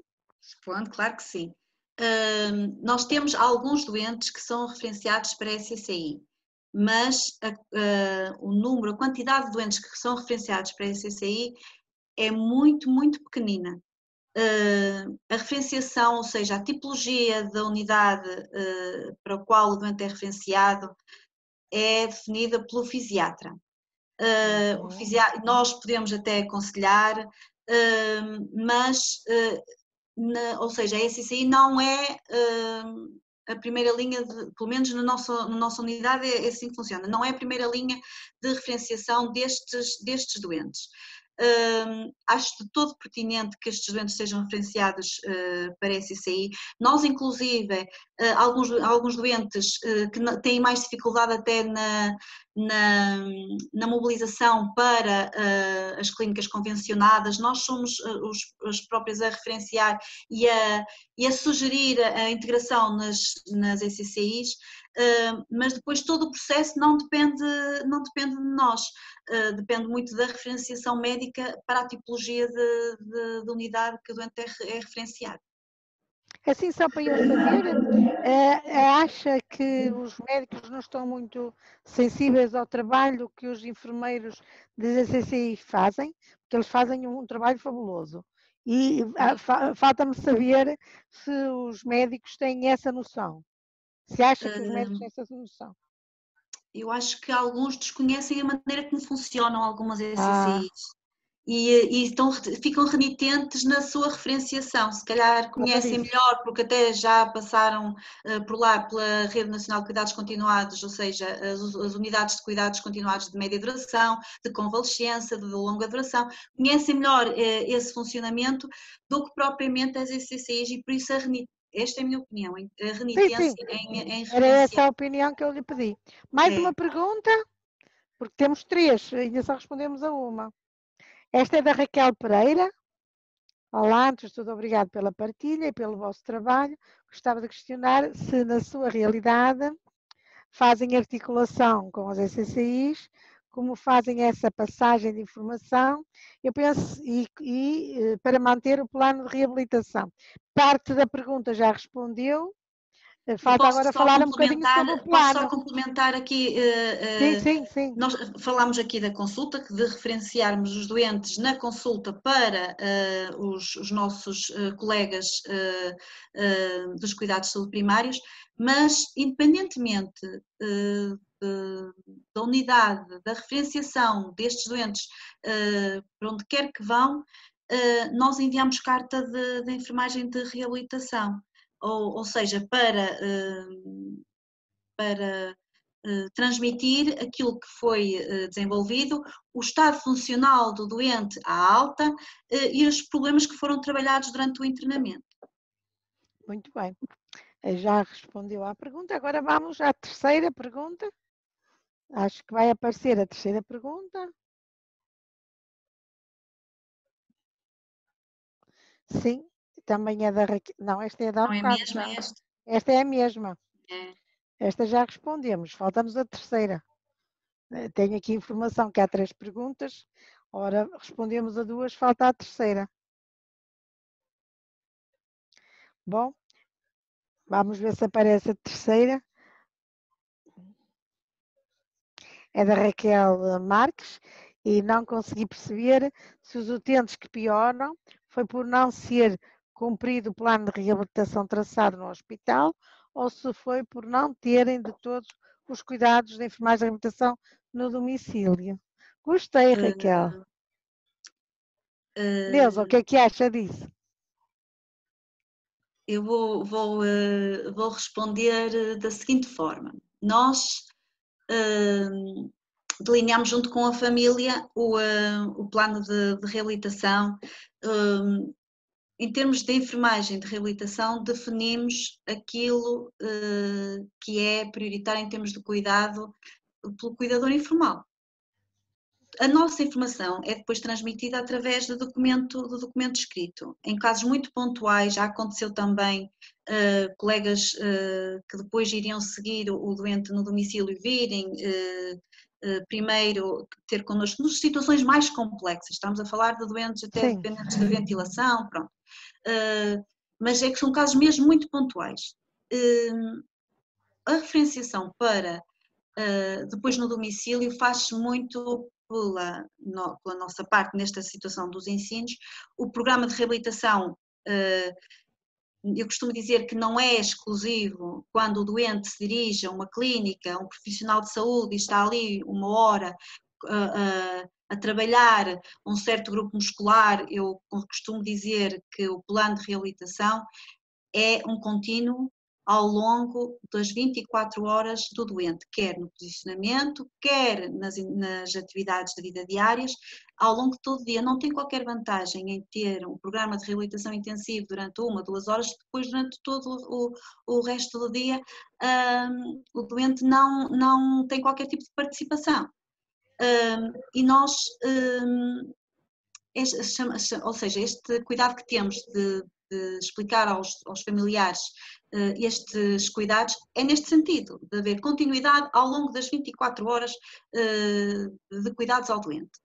Respondo, claro que sim. Nós temos alguns doentes que são referenciados para a SCCI, mas o número, a quantidade de doentes que são referenciados para a SCCI é muito, muito pequenina. A referenciação, ou seja, a tipologia da unidade para a qual o doente é referenciado é definida pelo fisiatra. Nós podemos até aconselhar, mas, ou seja, a SCCI não é a primeira linha, pelo menos na nossa unidade é assim que funciona, não é a primeira linha de referenciação destes doentes. Acho de todo pertinente que estes doentes sejam referenciados para a SCCI. Nós, inclusive, alguns doentes que têm mais dificuldade até na mobilização para as clínicas convencionadas, nós somos os próprios a referenciar e a sugerir a integração nas SCCIs, mas depois todo o processo não depende de nós, depende muito da referenciação médica para a tipologia de unidade que o doente é referenciado. Assim, só para eu saber, acha que os médicos não estão muito sensíveis ao trabalho que os enfermeiros da SCCI fazem? Porque eles fazem um trabalho fabuloso. E falta-me saber se os médicos têm essa noção. Se acha que os médicos têm essa noção? Eu acho que alguns desconhecem a maneira como funcionam algumas SCCIs. E ficam renitentes na sua referenciação, se calhar conhecem melhor porque até já passaram por lá pela Rede Nacional de Cuidados Continuados, ou seja, as unidades de cuidados continuados de média duração, de convalescença, de longa duração, conhecem melhor esse funcionamento do que propriamente as SCCIs e por isso esta é a minha opinião, a renitência sim. em referenciar. Era essa a opinião que eu lhe pedi. Mais uma pergunta, porque temos 3, ainda só respondemos a uma. Esta é da Raquel Pereira. Olá, antes de tudo, obrigado pela partilha e pelo vosso trabalho. Gostava de questionar se na sua realidade fazem articulação com as SCCIs, como fazem essa passagem de informação, eu penso, e para manter o plano de reabilitação. Parte da pergunta já respondeu, falta agora falar um bocadinho sobre o plano. Posso só complementar aqui, sim. Nós falámos aqui da consulta, de referenciarmos os doentes na consulta para os nossos colegas dos cuidados de saúde primários, mas independentemente da unidade, da referenciação destes doentes para onde quer que vão, nós enviamos carta de enfermagem de reabilitação. Ou seja, para transmitir aquilo que foi desenvolvido, o estado funcional do doente à alta e os problemas que foram trabalhados durante o internamento. Muito bem. Já respondeu à pergunta. Agora vamos à terceira pergunta. Acho que vai aparecer a terceira pergunta. Sim, também é da Raquel. Não, esta é da Não é mesmo esta? Esta é a mesma. É. Esta já respondemos. Faltamos a terceira. Tenho aqui informação que há 3 perguntas. Ora, respondemos a 2, falta a terceira. Bom, vamos ver se aparece a terceira. É da Raquel Marques e não consegui perceber se os utentes que pioram foi por não ser cumprido o plano de reabilitação traçado no hospital ou se foi por não terem de todos os cuidados da enfermagem de reabilitação no domicílio. Gostei, Raquel. Neuza, o que é que acha disso? Eu vou responder da seguinte forma. Nós delineamos junto com a família o plano de reabilitação. Em termos de enfermagem de reabilitação, definimos aquilo que é prioritário em termos de cuidado pelo cuidador informal. A nossa informação é depois transmitida através do documento escrito. Em casos muito pontuais, já aconteceu também colegas que depois iriam seguir o doente no domicílio virem primeiro ter connosco nas situações mais complexas, estamos a falar de doentes até Sim. dependentes de ventilação, pronto. Mas é que são casos mesmo muito pontuais. A referenciação para depois no domicílio faz-se muito pela nossa parte nesta situação dos ensinos. O programa de reabilitação, eu costumo dizer que não é exclusivo quando o doente se dirige a uma clínica, a um profissional de saúde e está ali uma hora a trabalhar um certo grupo muscular. Eu costumo dizer que o plano de reabilitação é um contínuo ao longo das 24 horas do doente, quer no posicionamento, quer nas atividades de vida diárias, ao longo de todo o dia. Não tem qualquer vantagem em ter um programa de reabilitação intensivo durante 1, 2 horas, depois durante todo o resto do dia o doente não tem qualquer tipo de participação. E nós, ou seja, este cuidado que temos de explicar aos familiares estes cuidados é neste sentido, de haver continuidade ao longo das 24 horas de cuidados ao doente.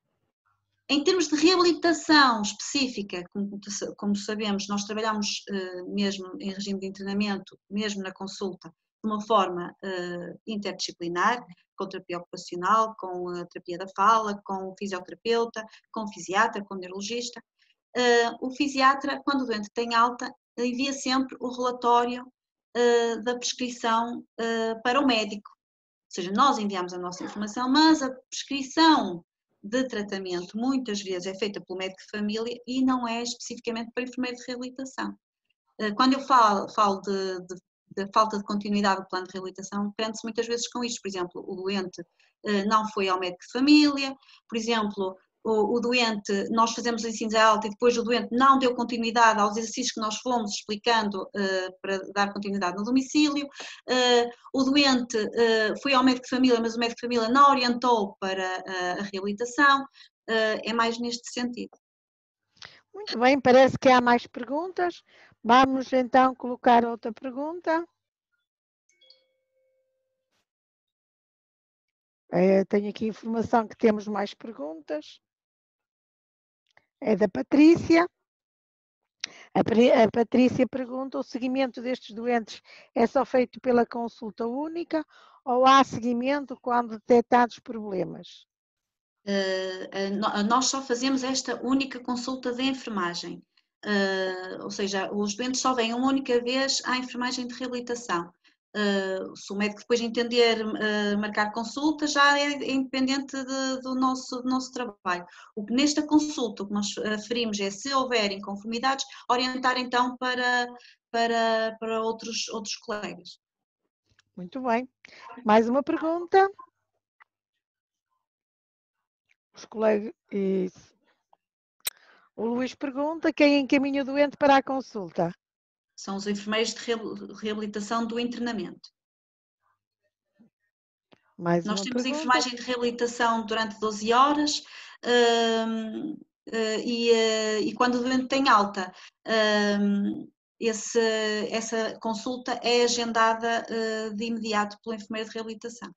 Em termos de reabilitação específica, como sabemos, nós trabalhamos mesmo em regime de internamento, mesmo na consulta, de uma forma interdisciplinar, com terapia ocupacional, com a terapia da fala, com o fisioterapeuta, com o fisiatra, com o neurologista. O fisiatra, quando o doente tem alta, envia sempre o relatório da prescrição para o médico. Ou seja, nós enviamos a nossa informação, mas a prescrição de tratamento muitas vezes é feita pelo médico de família e não é especificamente para enfermeiro de reabilitação. Quando eu falo da falta de continuidade do plano de reabilitação, prende-se muitas vezes com isto. Por exemplo, o doente não foi ao médico de família, por exemplo, o doente, nós fazemos os ensinos à alta e depois o doente não deu continuidade aos exercícios que nós fomos explicando para dar continuidade no domicílio, o doente foi ao médico de família, mas o médico de família não orientou para a reabilitação, é mais neste sentido. Muito bem, parece que há mais perguntas. Vamos então colocar outra pergunta. Tenho aqui informação que temos mais perguntas. É da Patrícia. A Patrícia pergunta: o seguimento destes doentes é só feito pela consulta única ou há seguimento quando detectados problemas? Nós só fazemos esta única consulta de enfermagem, ou seja, os doentes só vêm uma única vez à enfermagem de reabilitação. Se o médico depois entender marcar consulta, já é independente do nosso trabalho. O que nesta consulta, o que nós referimos é, se houver inconformidades, orientar então para outros colegas. Muito bem. Mais uma pergunta. Os colegas. Isso. O Luís pergunta: quem encaminha o doente para a consulta? São os enfermeiros de reabilitação do internamento. Nós temos pergunta. enfermagem de reabilitação durante 12 horas e quando o doente tem alta, essa consulta é agendada de imediato pelo enfermeiro de reabilitação.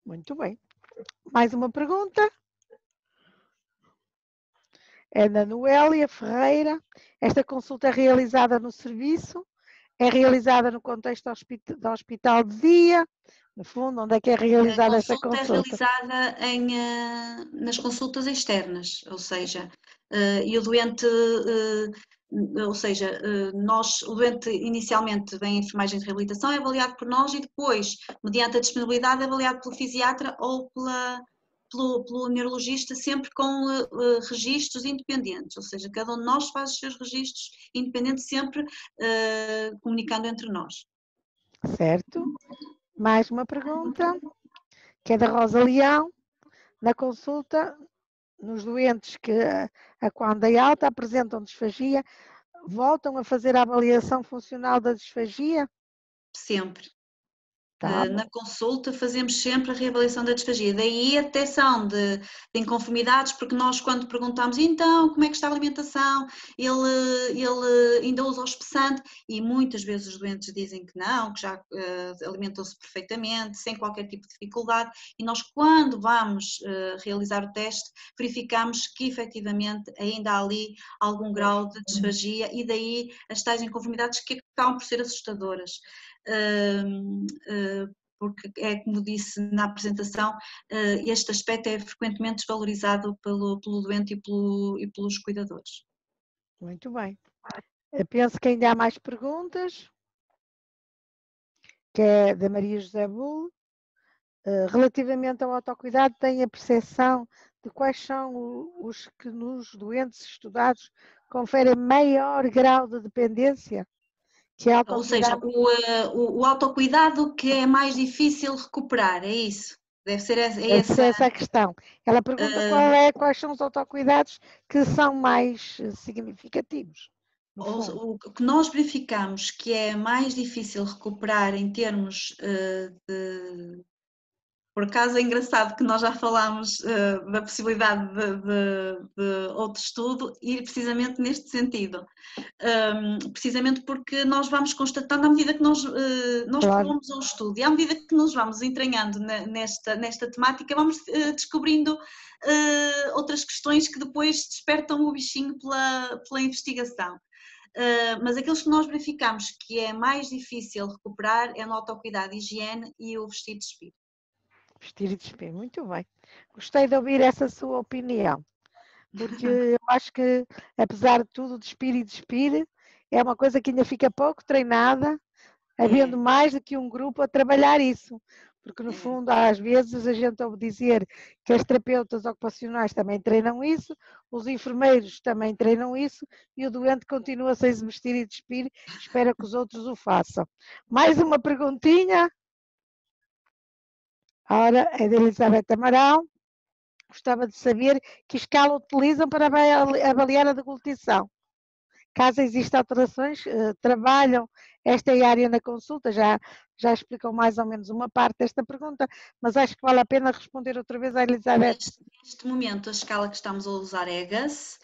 Muito bem. Mais uma pergunta. É da Noélia Ferreira. Esta consulta é realizada no serviço? É realizada no contexto do hospital de dia? No fundo, onde é que é realizada esta consulta? A consulta é realizada nas consultas externas, ou seja, e o doente, o doente inicialmente vem em enfermagem de reabilitação, é avaliado por nós e depois, mediante a disponibilidade, é avaliado pelo fisiatra ou pelo neurologista, sempre com registros independentes, ou seja, cada um de nós faz os seus registros independentes, sempre comunicando entre nós. Certo. Mais uma pergunta, que é da Rosa Leão. Na consulta, nos doentes que, quando é alta, apresentam disfagia, voltam a fazer a avaliação funcional da disfagia? Sempre. Tá. Na consulta fazemos sempre a reavaliação da disfagia, daí a detecção de inconformidades, porque nós quando perguntamos então como é que está a alimentação, ele ainda usa o espessante, e muitas vezes os doentes dizem que não, que já alimentam-se perfeitamente, sem qualquer tipo de dificuldade, e nós quando vamos realizar o teste verificamos que efetivamente ainda há ali algum grau de disfagia, e daí as tais inconformidades que acabam por ser assustadoras. Porque é como disse na apresentação, este aspecto é frequentemente desvalorizado pelo doente e pelos cuidadores. Muito bem. Eu penso que ainda há mais perguntas, que é da Maria José Bull. Relativamente ao autocuidado, tem a percepção de quais são os que nos doentes estudados conferem maior grau de dependência? Que é Ou seja, o autocuidado que é mais difícil recuperar, é isso? Deve ser essa a questão. Ela pergunta quais são os autocuidados que são mais significativos. O que nós verificamos que é mais difícil recuperar em termos de... Por acaso é engraçado que nós já falámos da possibilidade de outro estudo ir precisamente neste sentido. Precisamente porque nós vamos constatando à medida que nós propomos um estudo, e à medida que nos vamos entranhando nesta temática, vamos descobrindo outras questões que depois despertam o bichinho pela investigação. Mas aqueles que nós verificamos que é mais difícil recuperar é no autocuidado, higiene e o vestir e despir. Vestir e despir, muito bem. Gostei de ouvir essa sua opinião, porque eu acho que, apesar de tudo, despir e despir é uma coisa que ainda fica pouco treinada, havendo mais do que um grupo a trabalhar isso. Porque, no fundo, às vezes a gente ouve dizer que as terapeutas ocupacionais também treinam isso, os enfermeiros também treinam isso, e o doente continua sem se vestir e despir, espera que os outros o façam. Mais uma perguntinha. Ora, é da Elizabeth Amaral. Gostava de saber que escala utilizam para avaliar a deglutição. Caso existam alterações, trabalham esta área na consulta, já explicam mais ou menos uma parte desta pergunta, mas acho que vale a pena responder outra vez à Elizabeth. Neste momento a escala que estamos a usar é GUS,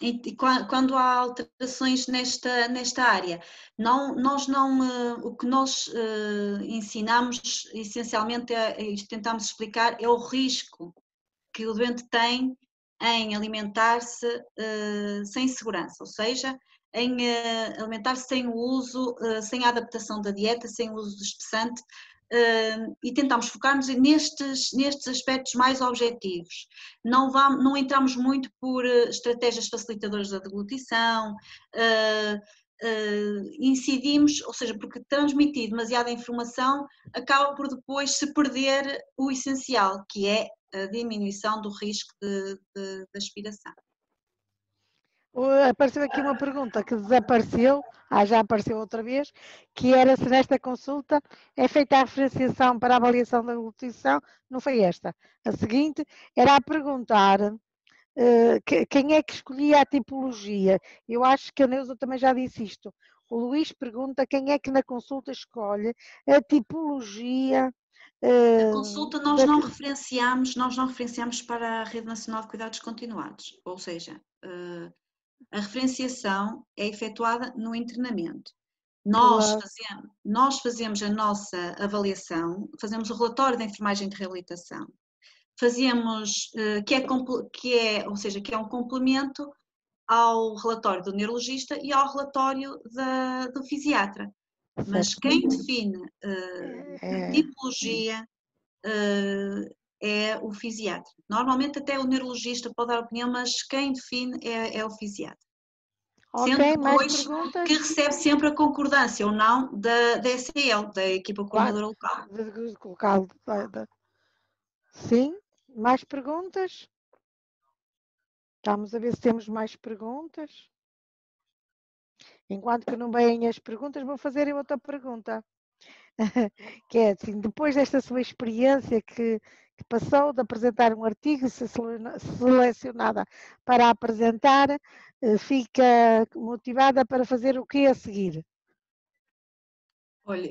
e quando há alterações nesta área, o que nós ensinamos essencialmente e tentamos explicar é o risco que o doente tem em alimentar-se sem segurança, ou seja, em alimentar-se sem o uso, sem a adaptação da dieta, sem o uso do espessante, e tentamos focar-nos nestes aspectos mais objetivos. Não entramos muito por estratégias facilitadoras da deglutição, incidimos, ou seja, porque transmitir demasiada informação acaba por depois se perder o essencial, que é a diminuição do risco de aspiração. Apareceu aqui uma pergunta que desapareceu, já apareceu outra vez, que era se nesta consulta é feita a referenciação para a avaliação da deglutição. Não foi esta. A seguinte era a perguntar quem é que escolhia a tipologia. Eu acho que a Neuza também já disse isto. O Luís pergunta quem é que na consulta escolhe a tipologia. Na consulta nós não referenciamos para a Rede Nacional de Cuidados Continuados, ou seja, a referenciação é efetuada no internamento. Nós fazemos a nossa avaliação, fazemos o relatório da enfermagem de reabilitação, fazemos, ou seja, que é um complemento ao relatório do neurologista e ao relatório do fisiatra. Mas quem define a tipologia é o fisiatra. Normalmente até o neurologista pode dar opinião, mas quem define é o fisiatra. Ok, sendo mais depois perguntas? que recebe sempre a concordância ou não da SEL, da equipa coordenadora local. Sim, mais perguntas? Estamos a ver se temos mais perguntas. Enquanto que não vêm as perguntas, vou fazer outra pergunta. Que é assim, depois desta sua experiência que passou de apresentar um artigo e ser selecionada para apresentar, fica motivada para fazer o que a seguir? Olha,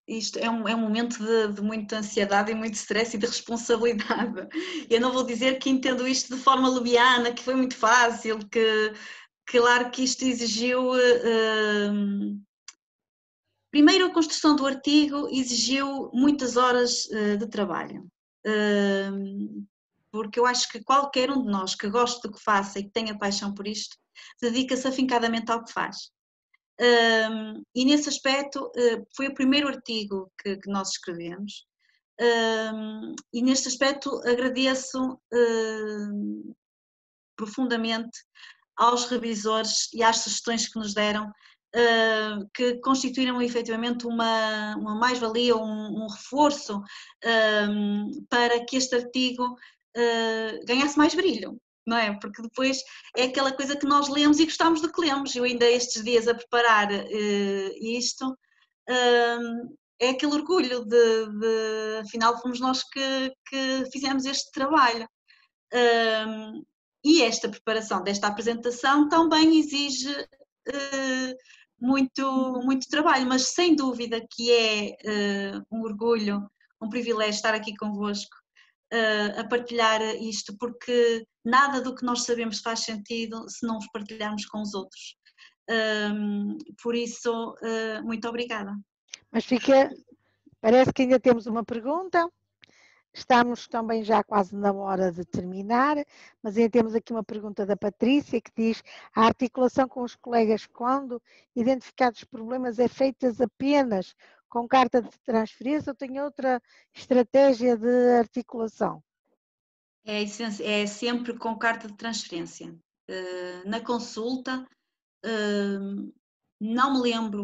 isto é um momento de muita ansiedade e muito stress e de responsabilidade. Eu não vou dizer que entendo isto de forma leviana, que foi muito fácil, que claro que isto exigiu... Primeiro, a construção do artigo exigiu muitas horas de trabalho, porque eu acho que qualquer um de nós que goste do que faça e que tenha paixão por isto, dedica-se afincadamente ao que faz. E nesse aspecto foi o primeiro artigo que nós escrevemos, e neste aspecto agradeço profundamente aos revisores e às sugestões que nos deram, que constituíram efetivamente uma mais-valia, um reforço para que este artigo ganhasse mais brilho, não é? Porque depois é aquela coisa que nós lemos e gostamos do que lemos. Eu ainda estes dias a preparar isto, é aquele orgulho de afinal fomos nós que fizemos este trabalho. E esta preparação desta apresentação também exige muito trabalho, mas sem dúvida que é um orgulho, um privilégio estar aqui convosco a partilhar isto, porque nada do que nós sabemos faz sentido se não os partilharmos com os outros. Por isso, muito obrigada. Mas parece que ainda temos uma pergunta. Estamos também já quase na hora de terminar, mas ainda temos aqui uma pergunta da Patrícia que diz: a articulação com os colegas, quando identificados problemas, é feita apenas com carta de transferência ou tem outra estratégia de articulação? É sempre com carta de transferência. Na consulta, não me lembro,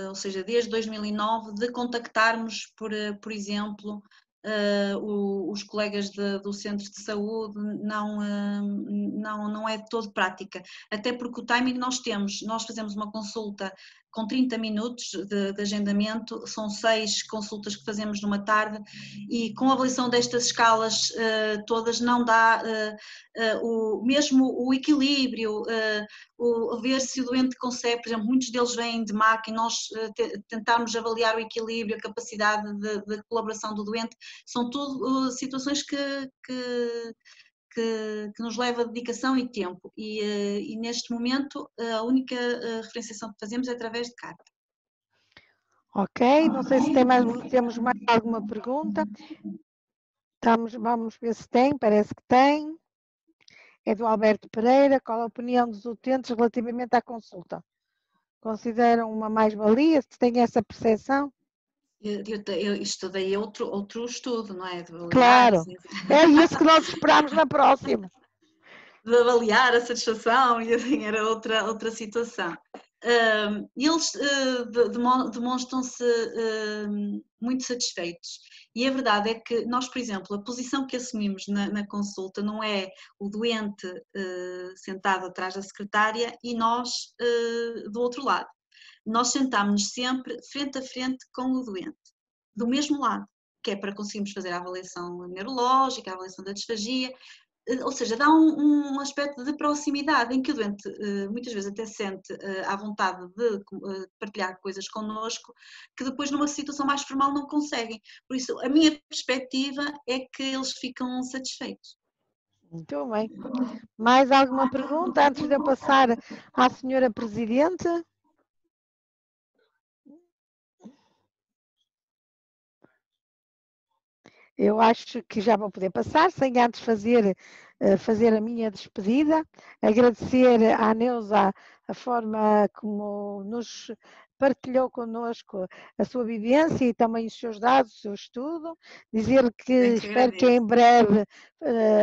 ou seja, desde 2009, de contactarmos, por exemplo, os colegas do centro de saúde, não é de todo prática, até porque o timing nós fazemos uma consulta com 30 minutos de agendamento, são 6 consultas que fazemos numa tarde e com a avaliação destas escalas todas não dá mesmo o equilíbrio, ver se o doente consegue, por exemplo, muitos deles vêm de MAC e nós tentarmos avaliar o equilíbrio, a capacidade de colaboração do doente, são tudo situações que nos leva dedicação e tempo e neste momento a única referenciação que fazemos é através de carta. Ok, não sei se temos mais alguma pergunta. Vamos ver se tem, parece que tem. É do Alberto Pereira. Qual a opinião dos utentes relativamente à consulta? Consideram uma mais-valia? Se têm essa percepção? Eu estudei outro estudo, não é? Claro, é isso que nós esperamos na próxima. De avaliar a satisfação e assim era outra situação. Eles demonstram-se muito satisfeitos e a verdade é que nós, por exemplo, a posição que assumimos na consulta não é o doente sentado atrás da secretária e nós do outro lado. Nós sentámos-nos sempre frente a frente com o doente, do mesmo lado, que é para conseguirmos fazer a avaliação neurológica, a avaliação da disfagia, ou seja, dá um aspecto de proximidade em que o doente muitas vezes até sente à vontade de partilhar coisas connosco que depois numa situação mais formal não conseguem. Por isso, a minha perspectiva é que eles ficam satisfeitos. Muito bem. Mais alguma pergunta antes de eu passar à senhora Presidente? Eu acho que já vou poder passar, sem antes fazer a minha despedida, agradecer à Neuza a forma como nos partilhou connosco a sua vivência e também os seus dados, o seu estudo, dizer que espero que em breve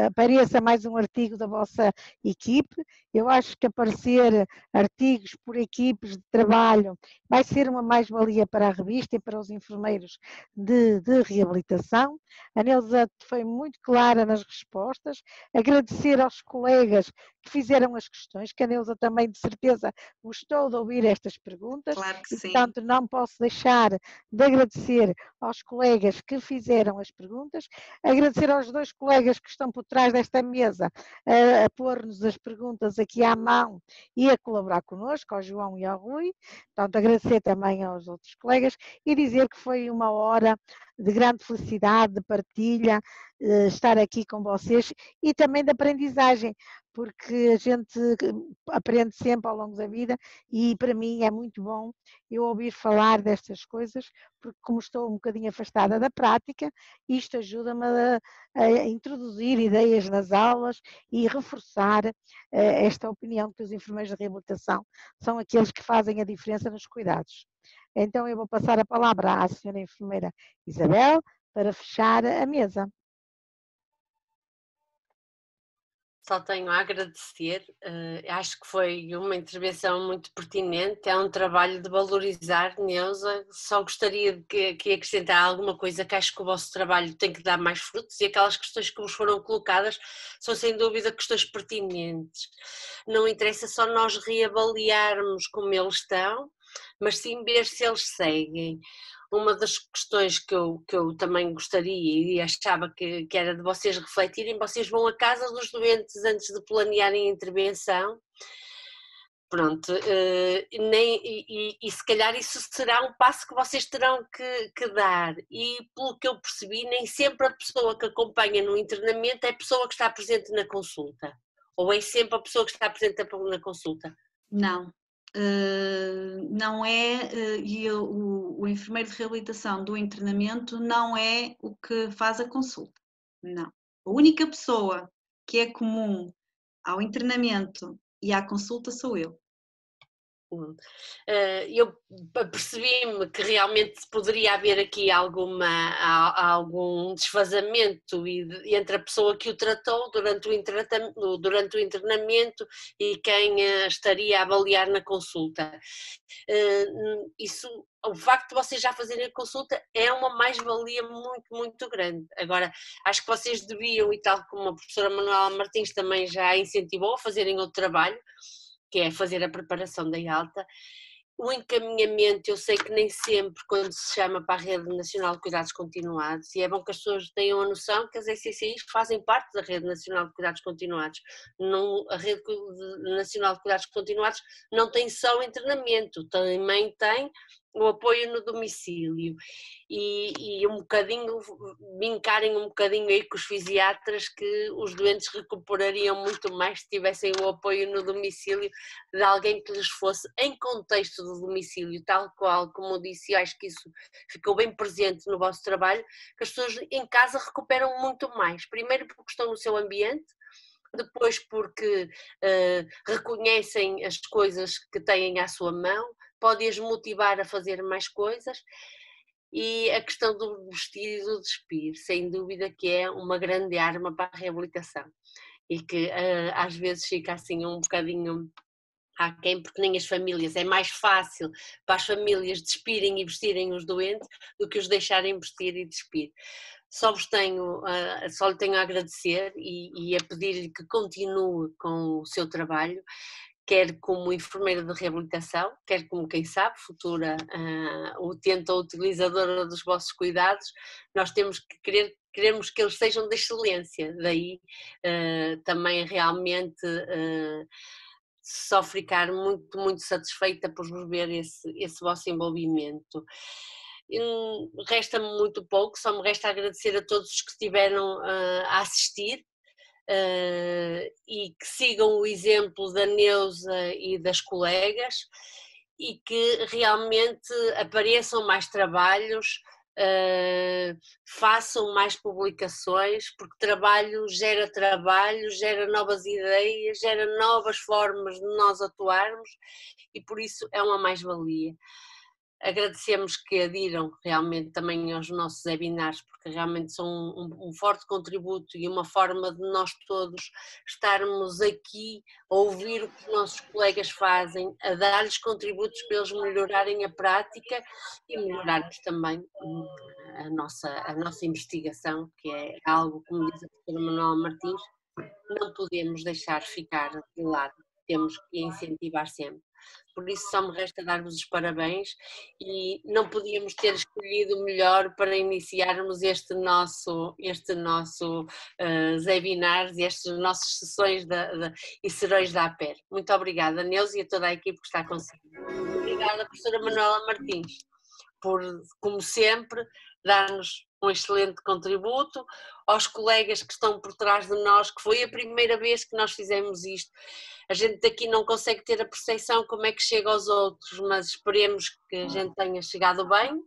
apareça mais um artigo da vossa equipe. Eu acho que aparecer artigos por equipes de trabalho vai ser uma mais-valia para a revista e para os enfermeiros de reabilitação. A Neuza foi muito clara nas respostas, agradecer aos colegas que fizeram as questões, que a Neuza também de certeza gostou de ouvir estas perguntas. Claro E, Sim. portanto, não posso deixar de agradecer aos colegas que fizeram as perguntas, agradecer aos 2 colegas que estão por trás desta mesa a pôr-nos as perguntas aqui à mão e a colaborar connosco, ao João e ao Rui. Portanto, agradecer também aos outros colegas e dizer que foi uma hora de grande felicidade, de partilha, estar aqui com vocês e também de aprendizagem, porque a gente aprende sempre ao longo da vida e para mim é muito bom eu ouvir falar destas coisas, porque como estou um bocadinho afastada da prática, isto ajuda-me a introduzir ideias nas aulas e reforçar esta opinião que os enfermeiros de reabilitação são aqueles que fazem a diferença nos cuidados. Então eu vou passar a palavra à senhora enfermeira Isabel para fechar a mesa. Só tenho a agradecer, acho que foi uma intervenção muito pertinente, é um trabalho de valorizar, Neuza, só gostaria de que acrescentar alguma coisa, que acho que o vosso trabalho tem que dar mais frutos e aquelas questões que vos foram colocadas são sem dúvida questões pertinentes. Não interessa só nós reavaliarmos como eles estão, mas sim ver se eles seguem. Uma das questões que eu também gostaria e achava que era de vocês refletirem, vocês vão à casa dos doentes antes de planearem a intervenção, pronto, e se calhar isso será um passo que vocês terão que dar, e pelo que eu percebi, nem sempre a pessoa que acompanha no internamento é a pessoa que está presente na consulta, ou é sempre a pessoa que está presente na consulta? Não. Não é, e o enfermeiro de reabilitação do internamento não é o que faz a consulta, não. A única pessoa que é comum ao internamento e à consulta sou eu. Eu percebi-me que realmente poderia haver aqui algum desfazamento entre a pessoa que o tratou durante o internamento e quem estaria a avaliar na consulta. O facto de vocês já fazerem a consulta é uma mais-valia muito, muito grande. Agora, acho que vocês deviam, e tal como a professora Manuela Martins também já incentivou a fazerem outro trabalho, que é fazer a preparação da alta. O encaminhamento, eu sei que nem sempre, quando se chama para a Rede Nacional de Cuidados Continuados, e é bom que as pessoas tenham a noção que as ECCIs fazem parte da Rede Nacional de Cuidados Continuados. A Rede Nacional de Cuidados Continuados não tem só o internamento, também tem o apoio no domicílio e um bocadinho, brincarem um bocadinho aí com os fisiatras que os doentes recuperariam muito mais se tivessem o apoio no domicílio de alguém que lhes fosse em contexto do domicílio, tal qual como eu disse, eu acho que isso ficou bem presente no vosso trabalho, que as pessoas em casa recuperam muito mais, primeiro porque estão no seu ambiente, depois porque reconhecem as coisas que têm à sua mão, podem-as motivar a fazer mais coisas, e a questão do vestir e do despir, sem dúvida que é uma grande arma para a reabilitação e que às vezes fica assim um bocadinho aquém, porque nem as famílias, é mais fácil para as famílias despirem e vestirem os doentes do que os deixarem vestir e despir. Só lhe tenho a agradecer e a pedir-lhe que continue com o seu trabalho, quer como enfermeira de reabilitação, quer como, quem sabe, futura utente ou utilizadora dos vossos cuidados. Nós temos que queremos que eles sejam de excelência, daí também realmente só ficar muito, muito satisfeita por ver esse vosso envolvimento. Resta-me muito pouco, só me resta agradecer a todos os que estiveram a assistir e que sigam o exemplo da Neuza e das colegas e que realmente apareçam mais trabalhos, façam mais publicações, porque trabalho, gera novas ideias, gera novas formas de nós atuarmos e por isso é uma mais-valia. Agradecemos que adiram realmente também aos nossos webinars, porque realmente são um forte contributo e uma forma de nós todos estarmos aqui a ouvir o que os nossos colegas fazem, a dar-lhes contributos para eles melhorarem a prática e melhorarmos também a nossa investigação, que é algo, como diz a professora Manuela Martins, não podemos deixar ficar de lado, temos que incentivar sempre. por isso só me resta dar-vos os parabéns e não podíamos ter escolhido melhor para iniciarmos este nosso webinars e estas nossas sessões e serões da APER. Muito obrigada, Neuza, e a toda a equipe que está consigo. Obrigada, professora Manuela Martins, por, como sempre, dar-nos um excelente contributo, aos colegas que estão por trás de nós, que foi a primeira vez que nós fizemos isto. A gente daqui não consegue ter a percepção como é que chega aos outros, mas esperemos que a gente tenha chegado bem.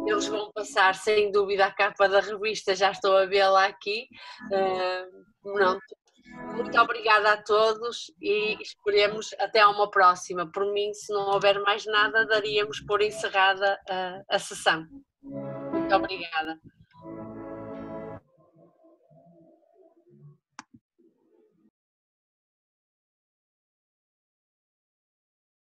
Eles vão passar, sem dúvida, a capa da revista, já estou a vê-la aqui. Pronto. Muito obrigada a todos e esperemos até uma próxima. Por mim, se não houver mais nada, daríamos por encerrada a sessão. Muito obrigada.